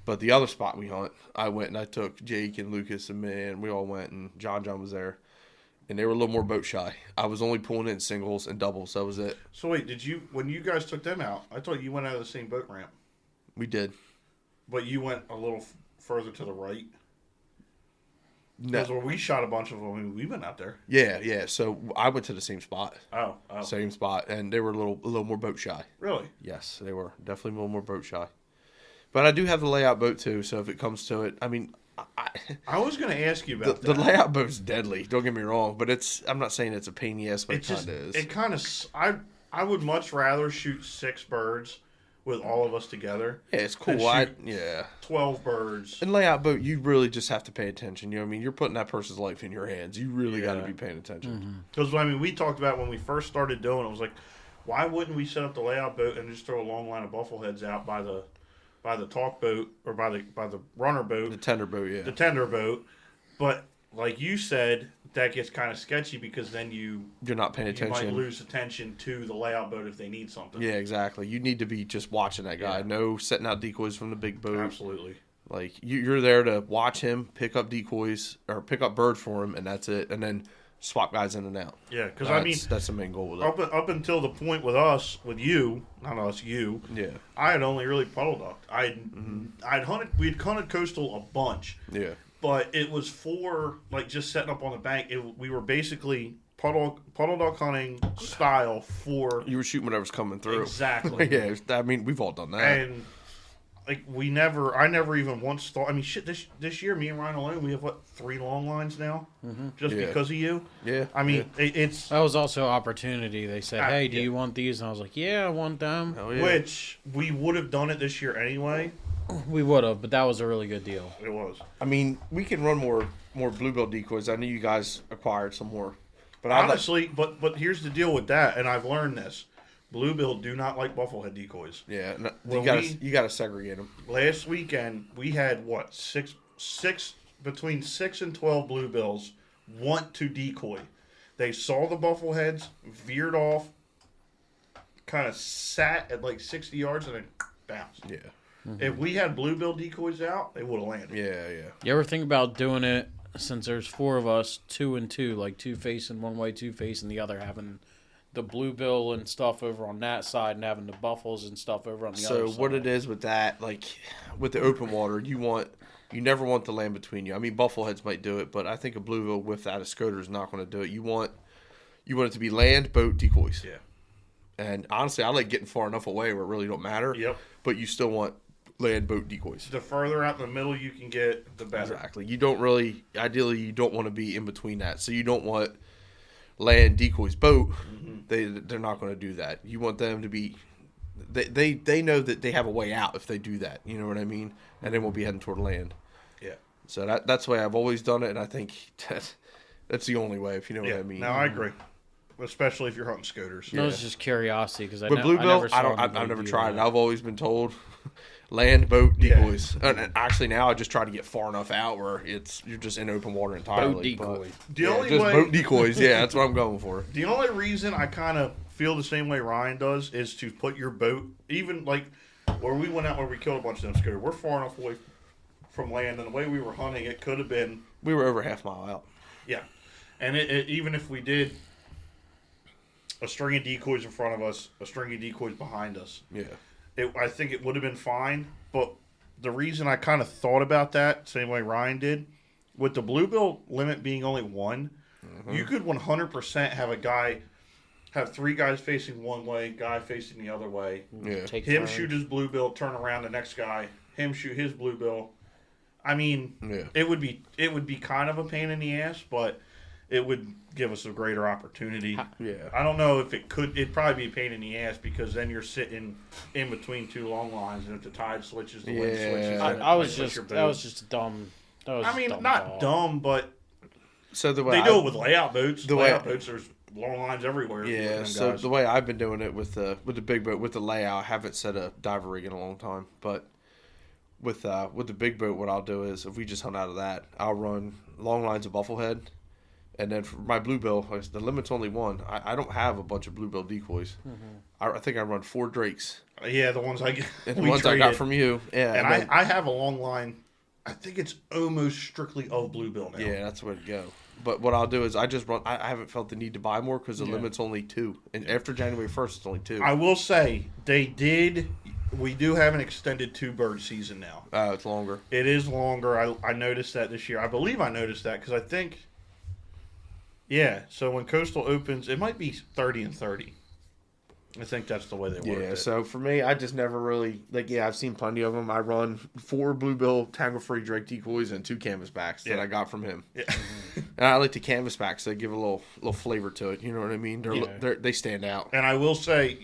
but the other spot we hunt, I went and I took Jake and Lucas and man, we all went, and John was there, and they were a little more boat shy. I was only pulling in singles and doubles. That was it. So wait, when you guys took them out? I thought you went out of the same boat ramp, We did. but you went a little further to the right. No. Because when we shot a bunch of them, we went out there. Yeah. So I went to the same spot, Oh, same spot, and they were a little more boat shy. really? Yes, they were definitely a little more boat shy. But I do have the layout boat too, so if it comes to it, I mean, I was going to ask you about the that. layout boat's deadly. Don't get me wrong, but I'm not saying it's a pain in the ass, but it kind of is. I would much rather shoot 6 birds with all of us together. Yeah, it's than cool. shoot 12 birds. In layout boat, you really just have to pay attention. You know what I mean? You're putting that person's life in your hands. You really got to be paying attention. Because we talked about when we first started doing it, was like, why wouldn't we set up the layout boat and just throw a long line of buffleheads out by the talk boat or by the runner boat, The tender boat, yeah. the tender boat? But like you said, that gets kind of sketchy because then You're not paying you might attention. lose attention to the layout boat if they need something. Yeah, exactly. You need to be just watching that guy. Yeah. No setting out decoys from the big boat. Absolutely. Like you're there to watch him pick up decoys or pick up birds for him, and that's it. And then swap guys in and out. Yeah, because I mean, that's the main goal with it. up until the point with us, with you, not us, you. Yeah, I had only really puddle ducked. We'd hunted coastal a bunch, yeah, but it was for like just setting up on the bank. We were basically puddle duck hunting style for you were shooting whatever's coming through. exactly. Yeah, I mean we've all done that. And like I never even once thought. I mean, shit. This year, me and Ryan alone, we have what 3 long lines now, just Yeah. because of you. Yeah, I mean, it's That was also opportunity. They said, "Hey, do yeah. you want these?" And I was like, "Yeah, I want them." hell yeah. which we would have done it this year anyway. We would have, but that was a really good deal. It was. I mean we can run more bluebill decoys. I know you guys acquired some more, but Honestly, but here's the deal with that, and I've learned this: bluebill do not like bufflehead decoys. yeah, no, Well, you gotta segregate them. Last weekend we had what between 6 and 12 bluebills want to decoy. They saw the buffleheads, veered off, kind of sat at like 60 yards, and then bounced. Yeah, If we had bluebill decoys out, they would have landed. yeah. You ever think about doing it since there's 4 of us, 2 and 2, like 2 facing one way, 2 facing the other, having the bluebill and stuff over on that side, and having the buffles and stuff over on the other So side. what it is with that, like with the open water, you never want the land between you. I mean, buffleheads might do it, but I think a bluebill without a scoter is not going to do it. You want it to be land, boat, decoys. Yeah. And honestly, I like getting far enough away where it really don't matter. Yep. But you still want land, boat, decoys. The further out in the middle you can get, the better. Exactly. You don't really, ideally, you don't want to be in between that. So you don't want land, decoys, boat. They're not going to do that. You want them to be. They know that they have a way out if they do that. You know what I mean? And then we'll be heading toward land. Yeah. So that's the way I've always done it, and I think that's the only way, if you know what I mean. No, I agree. Especially if you're hunting scoters. No, it's just curiosity because With bluebill, I've never tried it. I've always been told land, boat, decoys. And actually now I just try to get far enough out where you're just in open water entirely. Boat decoy. The only just way, boat decoys. Yeah, that's what I'm going for. The only reason I kind of feel the same way Ryan does is to put your boat, even like where we went out where we killed a bunch of them scoters, we're far enough away from land, and the way we were hunting, it could have been. We were over half mile out. Yeah. And even if we did a string of decoys in front of us, a string of decoys behind us, Yeah. I think it would have been fine. But the reason I kind of thought about that, same way Ryan did, with the bluebill limit being only 1, you could 100% have 3 guys facing one way, guy facing the other way. Yeah. Take Him turns. shoot his bluebill, turn around the next guy, him shoot his bluebill. I mean, Yeah. it would be kind of a pain in the ass, but it would give us a greater opportunity. Yeah. I don't know if it'd probably be a pain in the ass because then you're sitting in between 2 long lines, and if the tide switches, the wind Yeah. switches. I, and it I was might switch just your that boat. was just a dumb. That was I mean, dumb not thought. dumb, but So the way they do it with layout boats. the way- Layout boats, there's long lines everywhere. Yeah, with them so guys. the way I've been doing it with the big boat, with the layout, I haven't set a diver rig in a long time. But with the big boat, what I'll do is if we just hunt out of that, I'll run long lines of bufflehead, and then for my bluebill, like, the limit's only 1. I don't have a bunch of bluebill decoys. I think I run 4 drakes, Yeah, the ones I get. and the we ones I got traded. from you. Yeah, And then- I have a long line. I think it's almost strictly of bluebill now. yeah, that's the way to go. But what I'll do is I just run. I haven't felt the need to buy more because the Yeah. limit's only 2, and after January 1st, it's only 2. I will say we do have an extended 2-bird season now. It's longer. It is longer. I noticed that this year. I believe I noticed that because I think, yeah. So when Coastal opens, it might be 30 and 30. I think that's the way they work Yeah, it. so for me, I just never really I've seen plenty of them. I run 4 bluebill tangle-free drake decoys and 2 canvasbacks that Yeah. I got from him. Yeah. And I like the canvasbacks; they give a little flavor to it. You know what I mean? They stand out. And I will say,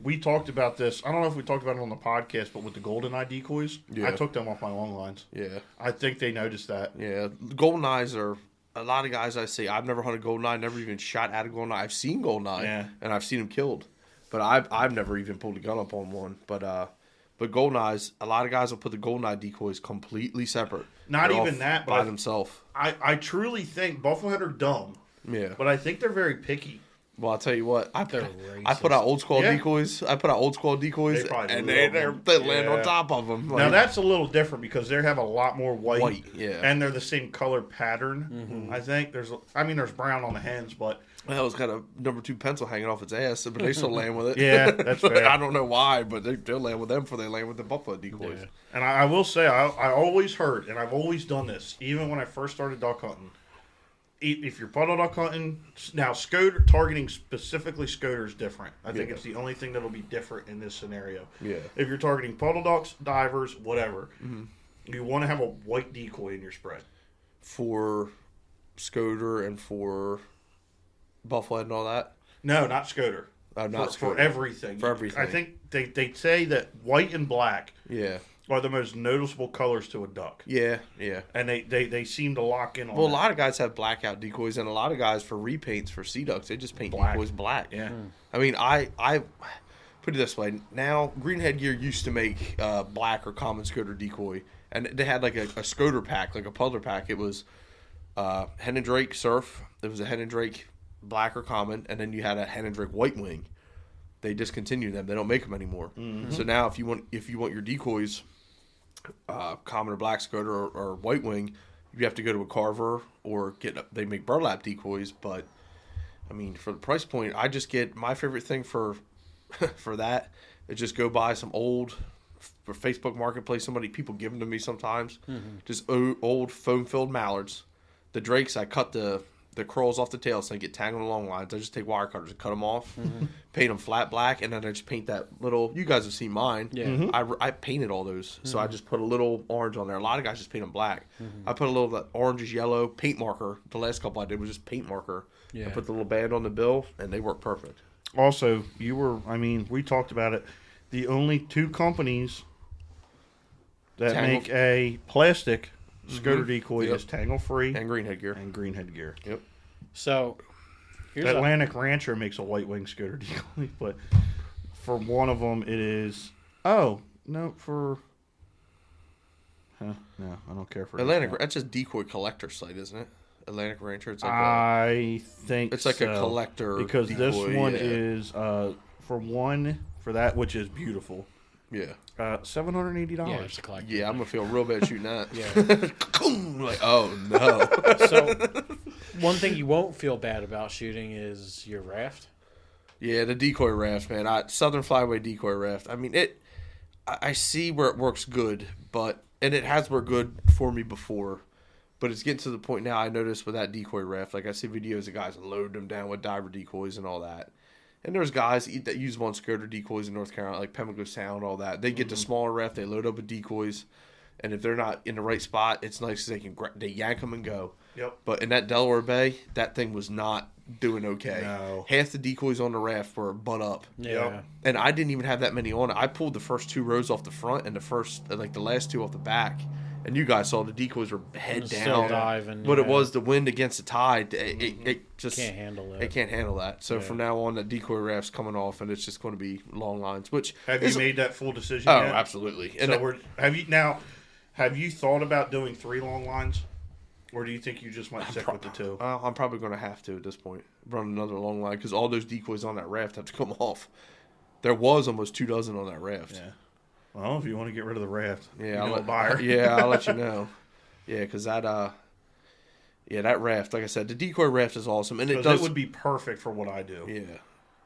we talked about this. I don't know if we talked about it on the podcast, but with the GoldenEye decoys, Yeah. I took them off my long lines. Yeah, I think they noticed that. yeah. Golden eyes are a lot of guys I see. I've never hunted golden eye, never even shot at a golden eye. I've seen golden eye, Yeah. and I've seen them killed, but I've never even pulled a gun up on one. But But goldeneyes, a lot of guys will put the goldeneye decoys completely separate. Not They're even all that, by but themselves. I truly think Bufflehead are dumb, Yeah. but I think they're very picky. Well, I'll tell you what. I put racist. out old school Yeah. decoys. I put out old school decoys, They probably and love they them. land on Yeah. top of them. Now that's a little different because they have a lot more white, yeah. and they're the same color pattern. I think there's brown on the hens, but Well, it's got a number 2 pencil hanging off its ass, but they still land with it. yeah, that's fair. I don't know why, but they'll land with them before they land with the buffalo decoys. Yeah. And I will say, I always heard, and I've always done this, even when I first started duck hunting. If you're puddle duck hunting, now Scoter, targeting specifically Scoter is different. I think Yeah. it's the only thing that'll be different in this scenario. Yeah. If you're targeting puddle ducks, divers, whatever, you want to have a white decoy in your spread. For Scoter and for buffalo and all that. No, not Scoter. Not for Scoter. everything. For everything. I think they say that white and black Yeah. are the most noticeable colors to a duck. Yeah. And they seem to lock in on Well, a that. lot of guys have blackout decoys, and a lot of guys for repaints for sea ducks, they just paint Black. decoys black. Yeah. I mean, I put it this way. Now, Green Headgear used to make black or common Scoter decoy, and they had like a Scoter pack, like a puddler pack. It was Hen and Drake Surf. There was a Hen and Drake black or common, and then you had a Hen and Drake White Wing. They discontinued them. They don't make them anymore. So now, if you want your decoys, common or black Scoter or White Wing, you have to go to a carver or they make burlap decoys. But I mean, for the price point, I just get my favorite thing for that is just go buy some old for Facebook Marketplace. People give them to me sometimes. Just old foam filled mallards. The Drakes, I cut the curls off the tail so they get tangled along lines. I just take wire cutters and cut them off, paint them flat black, and then I just paint that little. You guys have seen mine. Yeah. I painted all those, so I just put a little orange on there. A lot of guys just paint them black. I put a little that orange is yellow paint marker. The last couple I did was just paint marker. Yeah. I put the little band on the bill, and they work perfect. Also, we talked about it. The only two companies that Tangle- make a plastic Scoter decoy Yep. is Tangle Free And Green Headgear. and Green Headgear. Yep. So here's a, Atlantic Rancher makes a white wing Scoter decoy, but for one of them it is. Oh no, no, I don't care for Atlantic. that. That's just decoy collector site, isn't it? Atlantic Rancher. It's like I think it's like a so, collector because this decoy, one yeah. is for that, which is beautiful. Yeah. $780. yeah, it's a collector. Yeah, I'm gonna feel real bad shooting that. Yeah. Like, oh no. So one thing you won't feel bad about shooting is your raft. Yeah, the decoy raft, man. Southern Flyway decoy raft. I mean, I see where it works good, and it has worked good for me before, but it's getting to the point now. I notice with that decoy raft, like I see videos of guys load them down with diver decoys and all that. And there's guys that use one Scoter decoys in North Carolina, like Pimlico Sound, all that. They get the smaller raft, they load up with decoys, and if they're not in the right spot, it's nice because they yank them and go. Yep. But in that Delaware Bay, that thing was not doing okay. No. Half the decoys on the raft were butt up. Yeah. And I didn't even have that many on it. I pulled the first 2 rows off the front and the last 2 off the back. And you guys saw the decoys were head Still down. diving. But it yeah. was the wind against the tide. It just Can't handle that. It can't handle that. So Yeah. from now on, the decoy raft's coming off, and it's just going to be long lines. Which Have is- you made that full decision Oh, yet? absolutely. And So have you thought about doing 3 long lines? Or do you think you just might stick with the 2? I'm probably going to have to at this point run another long line because all those decoys on that raft have to come off. There was almost 2 dozen on that raft. Yeah. Well, if you want to get rid of the raft, Yeah, you know a buyer. Yeah, I'll let you know. Yeah, because that raft, like I said, the decoy raft is awesome, and it 'Cause does. it would be perfect for what I do. Yeah,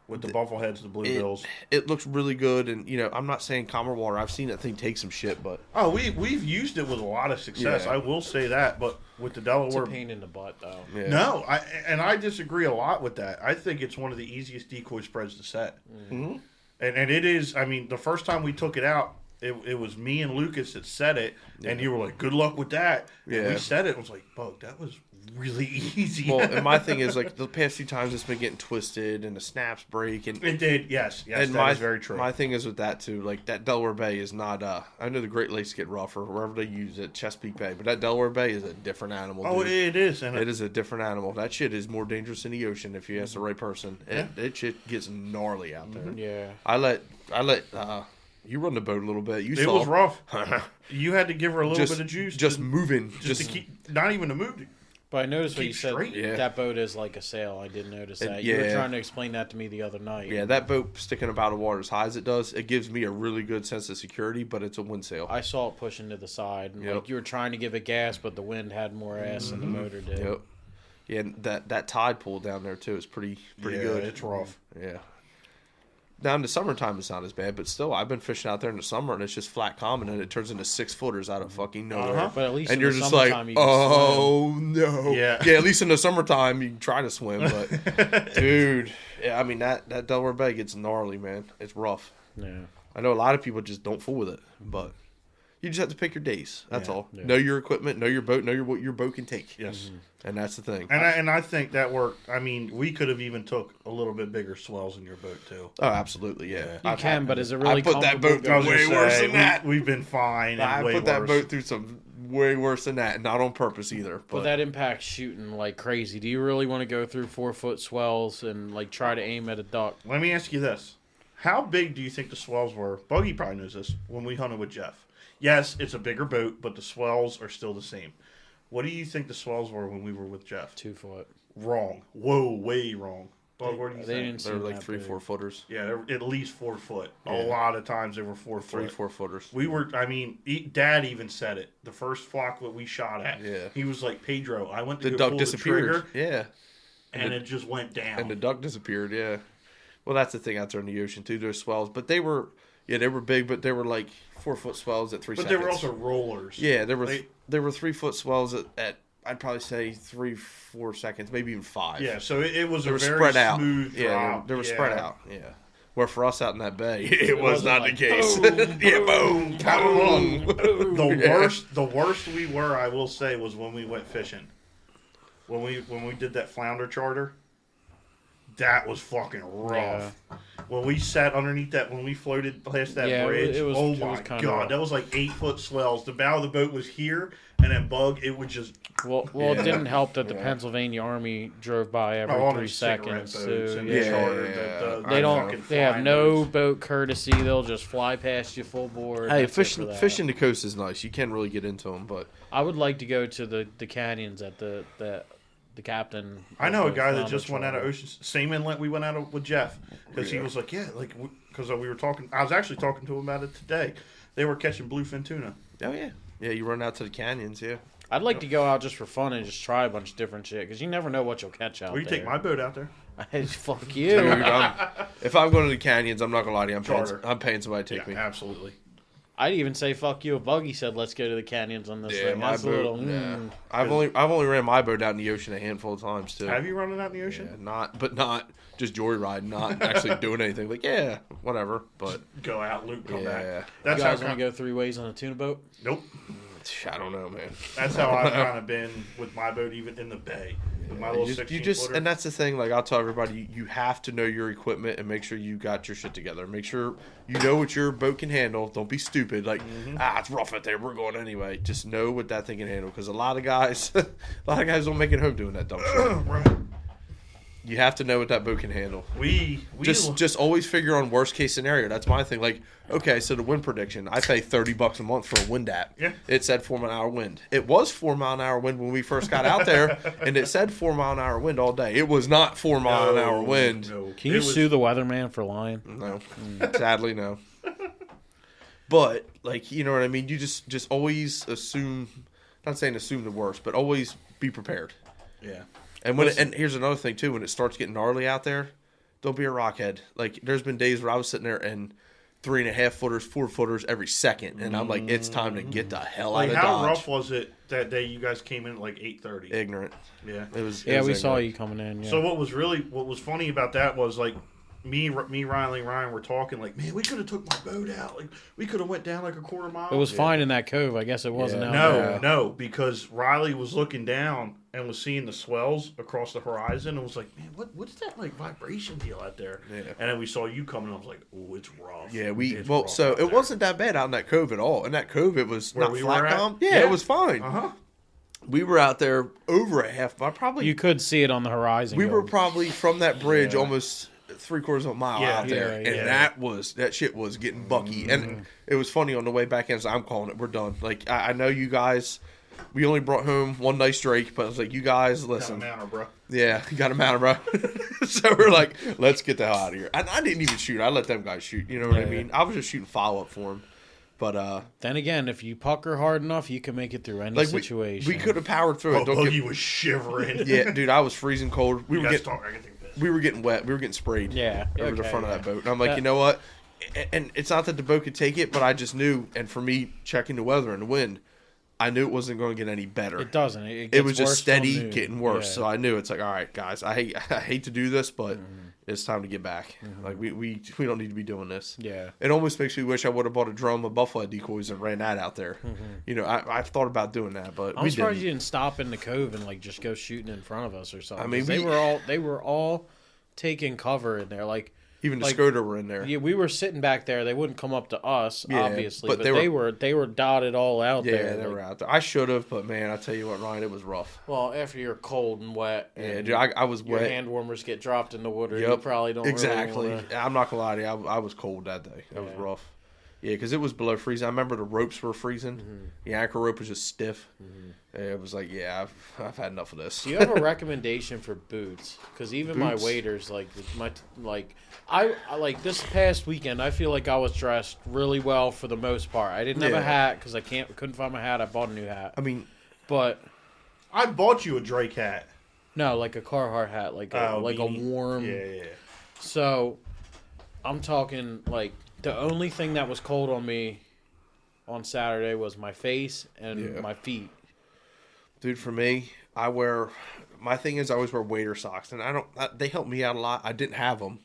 With the buffleheads, the bluebills. it looks really good, and I'm not saying calmer water. I've seen that thing take some shit, but Oh, we've used it with a lot of success. Yeah. I will say that. But with the It's a Delaware, pain in the butt, though. yeah. no, I disagree a lot with that. I think it's one of the easiest decoy spreads to set. Mhm. And it is. I mean, the first time we took it out, it was me and Lucas that set it, and you were like, "Good luck with that." And Yeah. we set it. And was like, "Bug, that was really easy." Well, and my thing is like the past few times it's been getting twisted and the snaps break and. it did. Yes, And that is very true. My thing is with that too, like that Delaware Bay is not. I know the Great Lakes get rougher wherever they use it, Chesapeake Bay, but that Delaware Bay is a different animal. oh, dude. it is. And It is a different animal. That shit is more dangerous in the ocean if you ask the right person. It shit gets gnarly out there. Yeah. I let You run the boat a little bit. You It saw. was rough. You had to give her a little bit of juice. Just moving. just to keep, not even to move. But I noticed what you Keep said. straight. Yeah. That boat is like a sail. I did notice that. yeah. You were trying to explain that to me the other night. Yeah, that boat sticking about the water as high as it does, it gives me a really good sense of security, but it's a wind sail. I saw it pushing to the side. And Yep. like you were trying to give it gas, but the wind had more ass than the motor did. Yep. Yeah, and that tide pool down there too is pretty good. It's rough. Yeah. Now in the summertime it's not as bad, but still I've been fishing out there in the summer and it's just flat calm and then it turns into 6 footers out of fucking nowhere. Uh-huh. But at least And in you're the just like, summertime, you can oh no. Yeah. At least in the summertime you can try to swim, but dude, yeah, I mean that Delaware Bay gets gnarly, man. It's rough. swim. Yeah. I know a lot of people just don't fool with it, but you just have to pick your days. That's all. Yeah. Know your equipment, know your boat, know what your boat can take. Yes. And that's the thing. And I think that worked. I mean, we could have even took a little bit bigger swells in your boat too. Oh, absolutely, yeah. You can, but is it really I put that boat comfortable through I was way gonna worse say, than that. We've been fine. And I way put that worse. boat through some way worse than that, not on purpose either. But But that impacts shooting like crazy. Do you really want to go through 4-foot swells and like try to aim at a duck? Let me ask you this: how big do you think the swells were? Buggy probably knows this. When we hunted with Jeff, yes, it's a bigger boat, but the swells are still the same. What do you think the swells were when we were with Jeff? 2-foot. Wrong. Whoa, way wrong. Bug, what do you They think? didn't they're seem like that 3-4 big. footers, Yeah, they're at least 4 foot. A Yeah. lot of times they were 4 foot. 3-4 footers. We were, I mean, Dad even said it. The first flock that we shot at, Yeah. he was like, Pedro, I went to The go duck pull disappeared. the trigger, Yeah, and it just went down. and the duck disappeared. Yeah. Well, that's the thing out there in the ocean too. There's swells, but they were big, but they were like 4-foot swells at 3 but seconds. they were also rollers. Yeah, there were They- 3-foot swells at I'd probably say 3-4 seconds, maybe even 5. Yeah, so it was They a were very spread out. smooth Yeah, drop. they were Yeah. spread out. Yeah. Where for us out in that bay, it was wasn't not like, the case. boom, Yeah, boom, boom. The worst we were, I will say, was when we went fishing. When we did that flounder charter, that was fucking rough. When we sat underneath that, when we floated past that Yeah, bridge, it was- oh it my was kinda god, rough. that was like 8-foot swells. The bow of the boat was here, and then Bug, it would just Well, Yeah. it didn't help that the Pennsylvania Army drove by every all 3 them cigarette seconds. boats So, and yeah. the charter. They fucking don't. They have flying no boats. boat courtesy. They'll just fly past you full board. Hey, That's it for that. fishing the coast is nice. You can't really get into them, but I would like to go to the canyons at the captain. I know a of the guy that Flounder just went out of Charter. Ocean, same inlet we went out of with Jeff, because he was like, yeah, like because we were talking. I was actually talking to him about it today. They were catching bluefin tuna. oh yeah, you run out to the canyons, yeah. I'd like to go out just for fun and just try a bunch of different shit because you never know what you'll catch out Well, you there. take my boat out there. Fuck Dude, you. if I'm going to the canyons, I'm not gonna lie to you. Charter. I'm paying somebody to take me. Absolutely. I'd even say fuck you if Buggy said let's go to the canyons on this Yeah, thing. my That's a boat. little. Yeah. I've only ran my boat out in the ocean a handful of times too. Have you run it out in the ocean? Yeah, not just joyriding, not actually doing anything. Like yeah, whatever. But Go out, loop, come Yeah. back. You That's how. guys want to go 3 ways on a tuna boat? Nope. I don't know, man. That's how I've kind of been with my boat, even in the bay. With my little You 16 just footer. and that's the thing. Like I'll tell everybody, you have to know your equipment and make sure you got your shit together. Make sure you know what your boat can handle. Don't be stupid. Like it's rough out there. We're going anyway. Just know what that thing can handle. Because a lot of guys don't make it home doing that dumb shit. Right. You have to know what that boat can handle. We Just always figure on worst case scenario. That's my thing. Like, okay, so the wind prediction, I pay $30 a month for a wind app. Yeah. It said 4 mile an hour wind. It was 4 mile an hour wind when we first got out there, and it said 4 mile an hour wind all day. It was not 4 mile an hour wind. No. Can you It was- sue the weatherman for lying? No, sadly no. But like, you know what I mean. You just always assume. Not saying assume the worst, but always be prepared. Yeah. And and here's another thing too. When it starts getting gnarly out there, don't be a rockhead. Like there's been days where I was sitting there and 3.5 footers, 4 footers every second, and I'm like, it's time to get the hell out Like of how Dodge. rough was it that day? You guys came in at like 8:30. Ignorant. Yeah. It was. Yeah, we saw you coming in. Yeah. So what was funny about that was like me, Riley, and Ryan were talking like, man, we could have took my boat out. Like we could have went down like a quarter mile. it was fine in that cove. I guess it wasn't out No, there. no, because Riley was looking down and was seeing the swells across the horizon and was like, man, what's that like vibration deal out there? Yeah. And then we saw you coming and I was like, oh, it's rough. Yeah, It's rough so out it there. wasn't that bad out in that cove at all. In that cove, it was Where not we flat were at? calm. Yeah, Yeah. it was fine. Uh-huh. We were out there over a half mile. Probably You could see it on the horizon. we were going, probably from that bridge Yeah. almost 3/4 of a mile Yeah, out there, yeah, and yeah. that shit was getting bucky. And it was funny on the way back in. So I'm calling it. We're done. Like I know you guys. We only brought home one nice drake, but I was like, you guys, listen. Got a mounter, bro. Yeah, you got him out, bro. So we're like, let's get the hell out of here. And I didn't even shoot. I let them guys shoot. You know what I mean? I was just shooting follow up for him. But Then again, if you pucker hard enough, you can make it through any like situation. we could have powered through it. Don't Buggy get, was shivering. yeah, dude, I was freezing cold. We You were guys getting talk. I can take this. we were getting wet. We were getting sprayed. Yeah, over the okay, front of yeah. that boat. And I'm like, you know what? And it's not that the boat could take it, but I just knew. And for me, checking the weather and the wind, I knew it wasn't going to get any better. It doesn't. It It gets was just worse till steady noon. getting worse. Yeah. So I knew it's like, all right, guys, I hate to do this, but it's time to get back. Like we don't need to be doing this. Yeah. It almost makes me wish I would have bought a drum of buffalo decoys and ran that out there. You know, I've thought about doing that, but I'm we surprised didn't. you didn't stop in the cove and like just go shooting in front of us or something. I mean, 'Cause they were all taking cover in there. Like Even the like- Skoda were in there. yeah, we were sitting back there. They wouldn't come up to us, Yeah, obviously, but but they they were dotted all out Yeah, there. they like- were out there. I should have, but man, I tell you what, Ryan, it was rough. Well, after you're cold and wet, Yeah, and dude, I was your wet. hand warmers get dropped in the water. You Yep, probably don't exactly. Really wanna... I'm not gonna lie to you. I was cold that day. That was Yeah. rough. Yeah, because it was below freezing. I remember the ropes were freezing. Mm-hmm. The anchor rope was just stiff. And it was like, yeah, I've had enough of this. Do you have a recommendation for boots? Because even my Boots? waders, I like this past weekend, I feel like I was dressed really well for the most part. I didn't have Yeah. a hat because couldn't find my hat. I bought a new hat, I mean, but I bought you a Drake hat. no, like a Carhartt hat, like a beanie. warm. Yeah. So, I'm talking like the only thing that was cold on me on Saturday was my face and Yeah. my feet. dude, for me, my thing is I always wear wader socks, and they help me out a lot. I didn't have them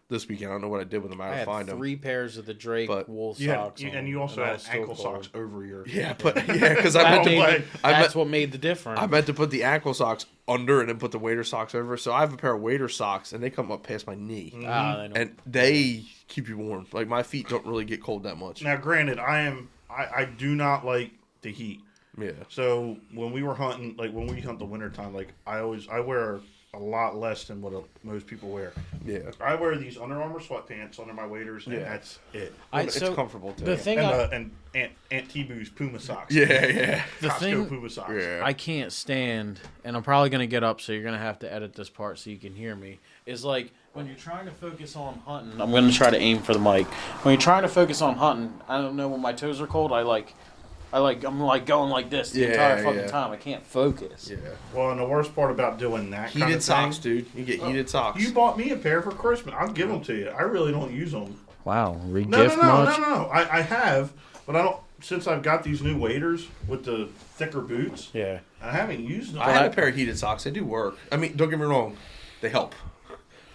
this weekend. I don't know what I did with them. I I had to had find them. 3 pairs of the Drake But wool You had, socks, and on, you also I had was still ankle cold. socks over your. Yeah, but because I That meant made to the- I that's meant- what made the difference. I meant to put the ankle socks under and then put the wader socks over. So I have a pair of wader socks, and they come up past my knee, They don't- and they keep you warm. Like my feet don't really get cold that much. Now, granted, I do not like the heat. Yeah, So when we were hunting, like when we hunt the wintertime, like I wear a lot less than what most people wear. yeah. I wear these Under Armour sweatpants under my waders, and Yeah. that's it. It's comfortable too. The thing, And Aunt T-Boo's Puma socks. Yeah. the Costco thing Puma socks. Yeah. I can't stand, and I'm probably gonna get up, so you're gonna have to edit this part so you can hear me. Is like when you're trying to focus on hunting. I'm gonna try to aim for the mic. When you're trying to focus on hunting, I don't know when my toes are cold. I'm like going like this the Yeah, entire fucking yeah. time. I can't focus. Yeah. Well, and the worst part about doing that kind Heated of socks, thing, dude. You get heated socks. you bought me a pair for Christmas. I'll give them to you. I really don't use them. Wow, No, re-gift no. much? I have, but I don't. Since I've got these new waders with the thicker boots, Yeah. I haven't used them. I had a pair of heated socks. They do work. I mean, don't get me wrong. They help.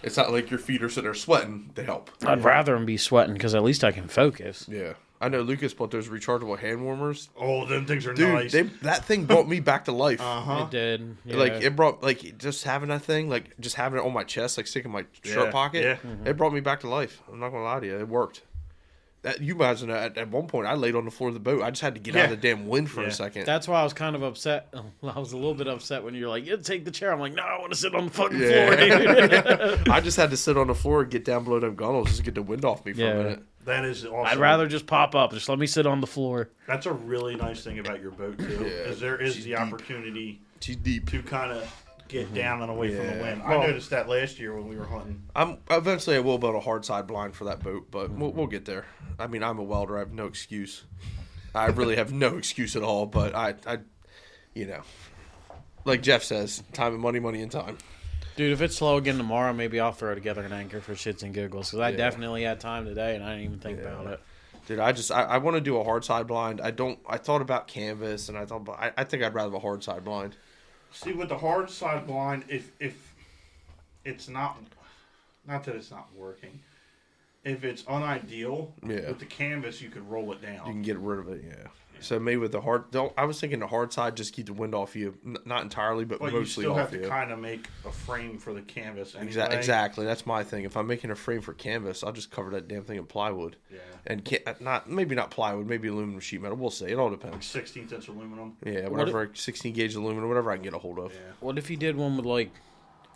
It's not like your feet are sitting there sweating. They help. I'd rather them be sweating because at least I can focus. Yeah. I know Lucas bought those rechargeable hand warmers. Oh, them things are Dude, nice. that thing brought me back to life. Uh-huh. It did. Yeah. Like it brought just having that thing, like just having it on my chest, like sticking my shirt Yeah, pocket. yeah. It brought me back to life. I'm not gonna lie to you, it worked. That you imagine at one point I laid on the floor of the boat. I just had to get out of the damn wind for Yeah. a second. That's why I was kind of upset. I was a little bit upset when you're like, "Yeah, take the chair." I'm like, "No, I want to sit on the fucking Yeah. floor, dude." I just had to sit on the floor and get down below them gunnels just to get the wind off me for Yeah. a minute. That is awesome. I'd rather just pop up. Just let me sit on the floor. That's a really nice thing about your boat too, Yeah, is there is she's the deep. opportunity She's deep. to kind of get down and away from the Yeah. wind. Well- I noticed that last year when we were hunting. Eventually I will build a hard side blind for that boat, but we'll get there. I mean, I'm a welder. I have no excuse. I really have no excuse at all. But I, you know, like Jeff says, time and money, money and time. Dude, if it's slow again tomorrow, maybe I'll throw together an anchor for shits and giggles. Because I Yeah. definitely had time today, and I didn't even think Yeah. about it. Dude, I want to do a hard side blind. I thought about canvas, and I think I'd rather have a hard side blind. See, with the hard side blind, if it's not that it's not working, if it's unideal, Yeah. with the canvas you could roll it You down. can get rid of it, yeah. So maybe with the hard, I was thinking the hard side, just keep the wind off you, not entirely, but But you mostly still off have to you. kind of make a frame for the canvas anyway. Exactly, that's my thing. If I'm making a frame for canvas, I'll just cover that damn thing in plywood. Yeah. And maybe not plywood, maybe aluminum sheet metal. We'll see. It all Like depends. 16th inch aluminum. Yeah, whatever, 16 gauge aluminum, whatever I can get a hold of. Yeah. What if you did one with, like,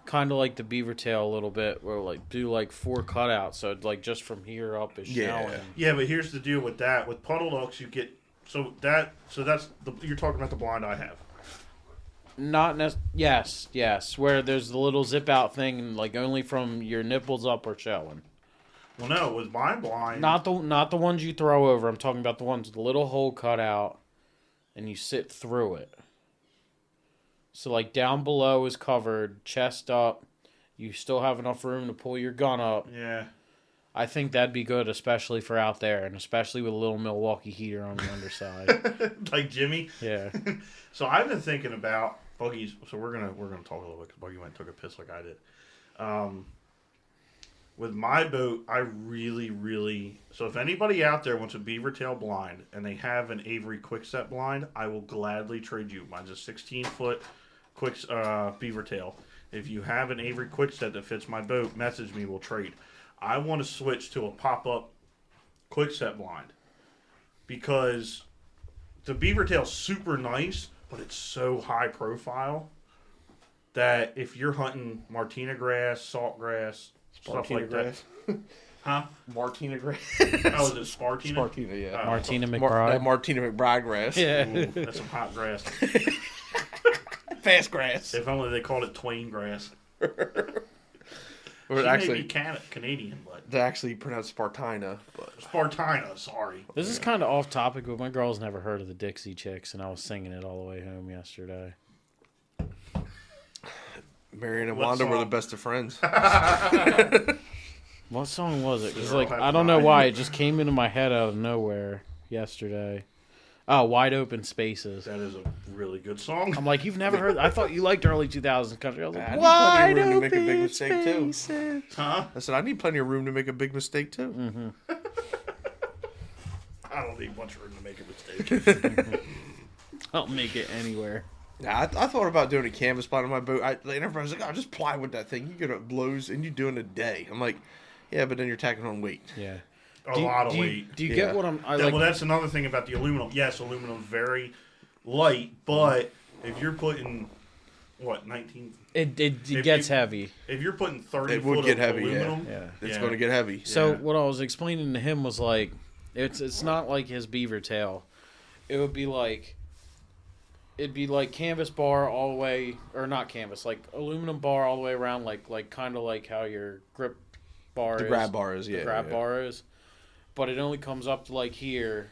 kind of like the beaver tail a little bit, where like do like 4 cutouts, so like just from here up is showing. Yeah, but here's the deal with that. With puddle ducks, you get you're talking about the blind I have. Yes, where there's the little zip out thing, and like only from your nipples up are showing. Well, no, with my blind, Not the ones you throw over. I'm talking about the ones with the little hole cut out, and you sit through it. So like down below is covered, chest up. You still have enough room to pull your gun up. Yeah. I think that'd be good, especially for out there, and especially with a little Milwaukee heater on the underside. Like Jimmy. Yeah. So I've been thinking about Buggy's. So we're gonna talk a little bit because Buggy went and took a piss like I did. With my boat, I really. So if anybody out there wants a beaver tail blind and they have an Avery Quickset blind, I will gladly trade you. Mine's a 16-foot beaver tail. If you have an Avery Quickset that fits my boat, message me. We'll trade. I want to switch to a pop-up Quickset blind because the beaver tail's super nice, but it's so high profile that if you're hunting Martina grass, salt grass, stuff like that. Huh? Martina grass. Oh, is it Spartina? Spartina, yeah. Martina that McBride. Martina McBride grass. Yeah. Ooh, that's some hot grass. Fast grass. If only they called it Twain grass. Or She actually, may be Canadian, but they actually pronounce Spartina. But Spartina, sorry. This is kind of off topic, but my girl's never heard of the Dixie Chicks, and I was singing it all the way home yesterday. Mary and What Wanda were song? the best of friends. What song was it? Because Girl like Have I don't know Mine. why it just came into my head out of nowhere yesterday. Oh, Wide Open Spaces. That is a really good song. I'm like, you've never heard. I thought you liked early 2000s country. I was like, I need Wide plenty of room to make a Open big mistake, too. Spaces. Huh? I said, I need plenty of room to make a big mistake, too. Mm-hmm. I don't need much room to make a mistake. I'll make it anywhere. Yeah, I thought about doing a canvas spot on my boat. And everybody's like, oh, just plywood that thing. You get it blows, and you do it in a day. I'm like, yeah, but then you're tacking on weight. Yeah. A lot of weight. Do you Yeah. get what I'm? Well, that's another thing about the aluminum. Yes, aluminum's very light, but if you're putting, 19? It If gets you- heavy. If you're putting 30 It would foot get of heavy, yeah. aluminum, Yeah. It's Yeah. going to get heavy. So Yeah. what I was explaining to him was like, it's not like his beaver tail. It would be like, it'd be like canvas bar all the way, or not canvas, like aluminum bar all the way around, like kind of like how your grip bar The is. grab bar is, The yeah. grab yeah. bar is, but it only comes up to like here,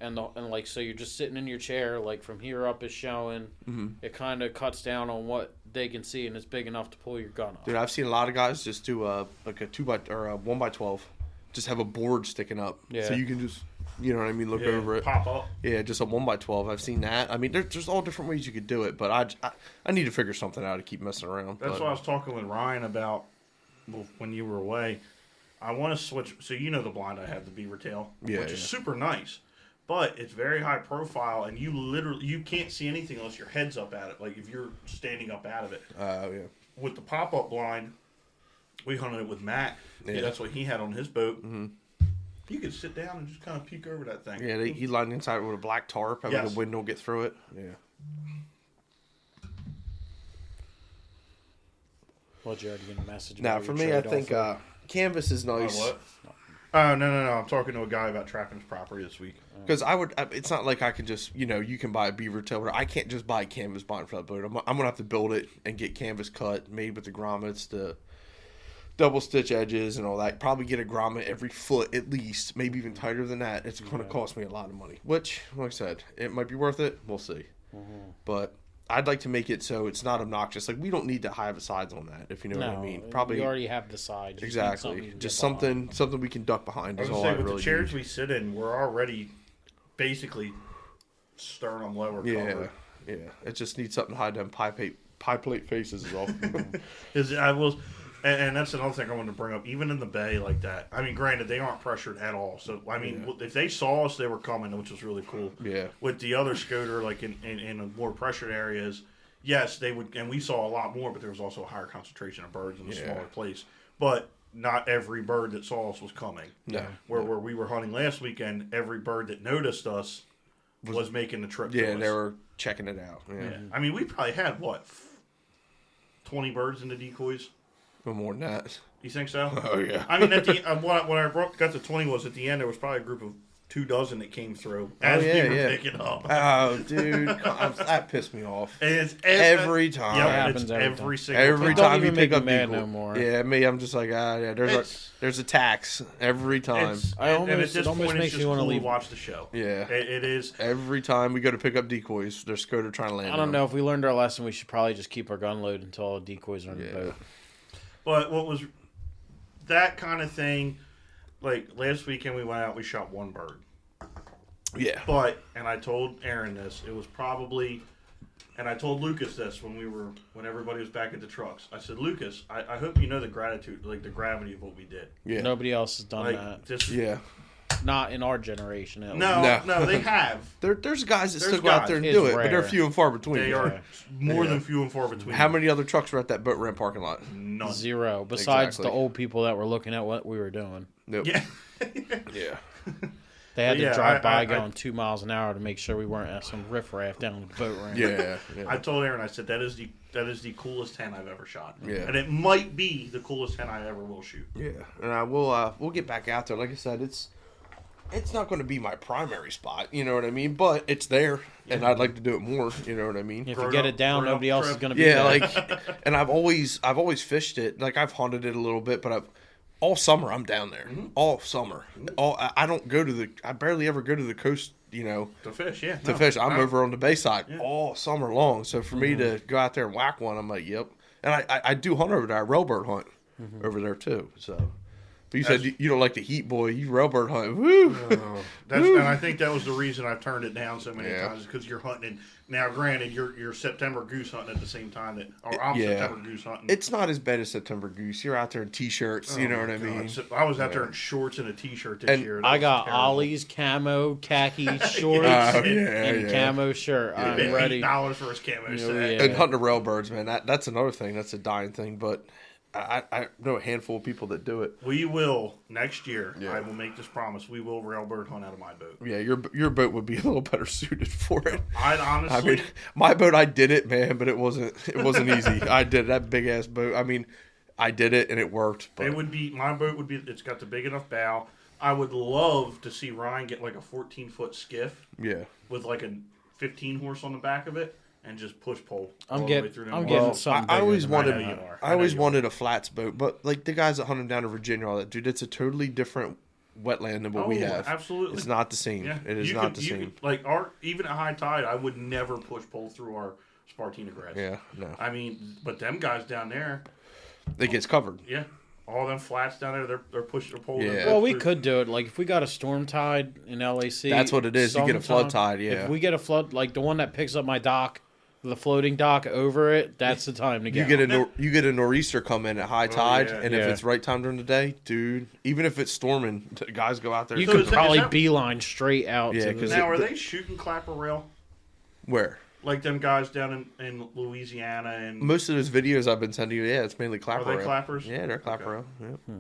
and like so you're just sitting in your chair, like from here up is showing. Mhm. It kind of cuts down on what they can see, and it's big enough to pull your gun up. Dude, I've seen a lot of guys just do like a 1x12, just have a board sticking up, Yeah. so you can just, you know what I mean, look yeah, over it. pop up. Yeah, just a 1x12. I've seen that. I mean, there's all different ways you could do it, but I need to figure something out to keep messing around. That's but, what I was talking with Ryan about when you were away. I want to switch. So you know the blind I have, the beaver tail, Yeah, which is yeah. super nice, but it's very high profile, and you can't see anything unless your head's up at it. Like if you're standing up out of it. yeah. With the pop up blind, we hunted it with Matt. Yeah. That's what he had on his boat. Mm-hmm. You could sit down and just kind of peek over that thing. Yeah, he lined inside with a black tarp, having Yes. the wind don't get through it. Yeah. Well, you already get a message. Now, about for your me, I trade-off think there. canvas is Oh, nice. what? Oh, no. I'm talking to a guy about trapping his property this week. Because it's not like I can just, you can buy a beaver tail. But I can't just buy a canvas blind for that boat. I'm going to have to build it and get canvas cut, made with the grommets, the double stitch edges and all that. Probably get a grommet every foot at least, maybe even tighter than that. It's going to cost me a lot of money. Which, like I said, it might be worth it. We'll see. Mm-hmm. But I'd like to make it so it's not obnoxious. Like, we don't need to have sides on that, if you know what I mean. Probably you already have the side. You just need exactly. something you can Just get behind. something we can duck behind I was is going all to I say, with really the chairs need. we sit in, we're already basically sternum lower Yeah, covered. yeah. It just needs something to hide them pie plate faces is all. And that's another thing I wanted to bring up. Even in the bay like that, I mean, granted, they aren't pressured at all. So, I mean, if they saw us, they were coming, which was really cool. Yeah. With the other Scoter, like in more pressured areas, yes, they would, and we saw a lot more, but there was also a higher concentration of birds in a smaller place. But not every bird that saw us was coming. No. Where we were hunting last weekend, every bird that noticed us was making the trip to Yeah, us. they were checking it out. Yeah. I mean, we probably had, 20 20 birds in the decoys. No more than that. You think so? Oh yeah. I mean, at the when I got to 20 was at the end there was probably a group of 24 that came through as we were picking up. Oh, dude, that pissed me off. And it's Every time. Yeah, It happens it's every every time. single Every time. time you even pick make up me mad decoy. no more. Yeah, me, I'm just like, yeah. There's a tax every time. And at this it almost point, makes it's me just wanna cool to leave. watch the show. Yeah. It is. Every time we go to pick up decoys, there's Scoter trying to land. I don't know if we learned our lesson. We should probably just keep our gun load until all the decoys are in the boat. But what was that kind of thing? Like last weekend, we went out. We shot one bird. Yeah. But and I told Aaron this. It was probably, and I told Lucas this when everybody was back at the trucks. I said, Lucas, I hope you know the gratitude, like the gravity of what we did. Yeah. Nobody else has done Like that. this. Yeah. Not in our generation. At least. No, they have. There's guys that There's still go out there and guys. do It's it, but they're rare. few and far between. They are Yeah. more than few and far between. How many other trucks were at that boat ramp parking lot? None. Zero. Besides Exactly. the old people that were looking at what we were doing. Nope. Yeah. Yeah. They had But yeah, to drive by I- going 2 miles an hour to make sure we weren't at some riffraff down the boat ramp. Yeah. I told Aaron, I said that is the coolest hen I've ever shot. Yeah. And it might be the coolest hen I ever will shoot. Yeah. And we'll get back out there. Like I said, it's not going to be my primary spot. You know what I mean? But it's there, and I'd like to do it more. You know what I mean? If Grown you get up- it down, grown up nobody else is trip. going to be Yeah, there. like, and I've always fished it. Like I've hunted it a little bit, but all summer I'm down there. All summer. I don't go to I barely ever go to the coast. You know, To fish, yeah. to fish. I'm over on the bay side all summer long. So for me to go out there and whack one, I'm like, yep. And I do hunt over there. I railbird hunt over there too. So. But you said you don't like the heat, boy. You railbird hunt. Woo! And I think that was the reason I've turned it down so many Yeah. times because you're hunting. Now, granted, you're September goose hunting at the same time or I'm Yeah. September goose hunting. It's not as bad as September goose. You're out there in t-shirts. You know what I mean? So I was out there in shorts and a t-shirt this And year. That I was got terrible. Ollie's camo khaki shorts Oh, and yeah. camo shirt. He I'm paid ready. $8 for his camo set. yeah. And hunting the railbirds, man. That's another thing. That's a dying thing. But I know a handful of people that do it. We will next year. Yeah. I will make this promise. We will railbird hunt out of my boat. Yeah, your boat would be a little better suited for it. I'd honestly. I mean, my boat, I did it, man, but it wasn't easy. I did that big ass boat. I mean, I did it and it worked. But It would be my boat would be. It's got the big enough bow. I would love to see Ryan get like a 14-foot skiff yeah. with like a 15 horse on the back of it and just push pole. I'm all the way getting- through them I'm walls. getting Well, something I always bigger than wanted. I know you are. I always I know you wanted a flats boat, but like the guys that hunt them down in Virginia, all that, dude, it's a totally different wetland than what we have. Absolutely. It's not the same. Yeah. It is You not could- the you same. could- like even at high tide, I would never push pole through our Spartina grass. Yeah, no, I mean, but them guys down there, it gets covered. yeah, all them flats down there, they're pushing their pole. Yeah. Well, we could do it. Like, if we got a storm tide in LAC. That's what it is. You get a flood sometime- tide, yeah. If we get a flood, like the one that picks up my dock, the floating dock over it, that's the time to You get get a nor'easter come in at high tide, yeah. and if Yeah. it's right time during the day, dude, even if it's storming, guys go out there. You So could is that- probably is that- beeline straight out. Yeah, to 'cause the, Now, are they shooting clapper rail Where? like them guys down in Louisiana and? Most of those videos I've been sending you, yeah, it's mainly clapper. Are they rail. clappers? Yeah, they're clapper. Okay. Rail. Yeah.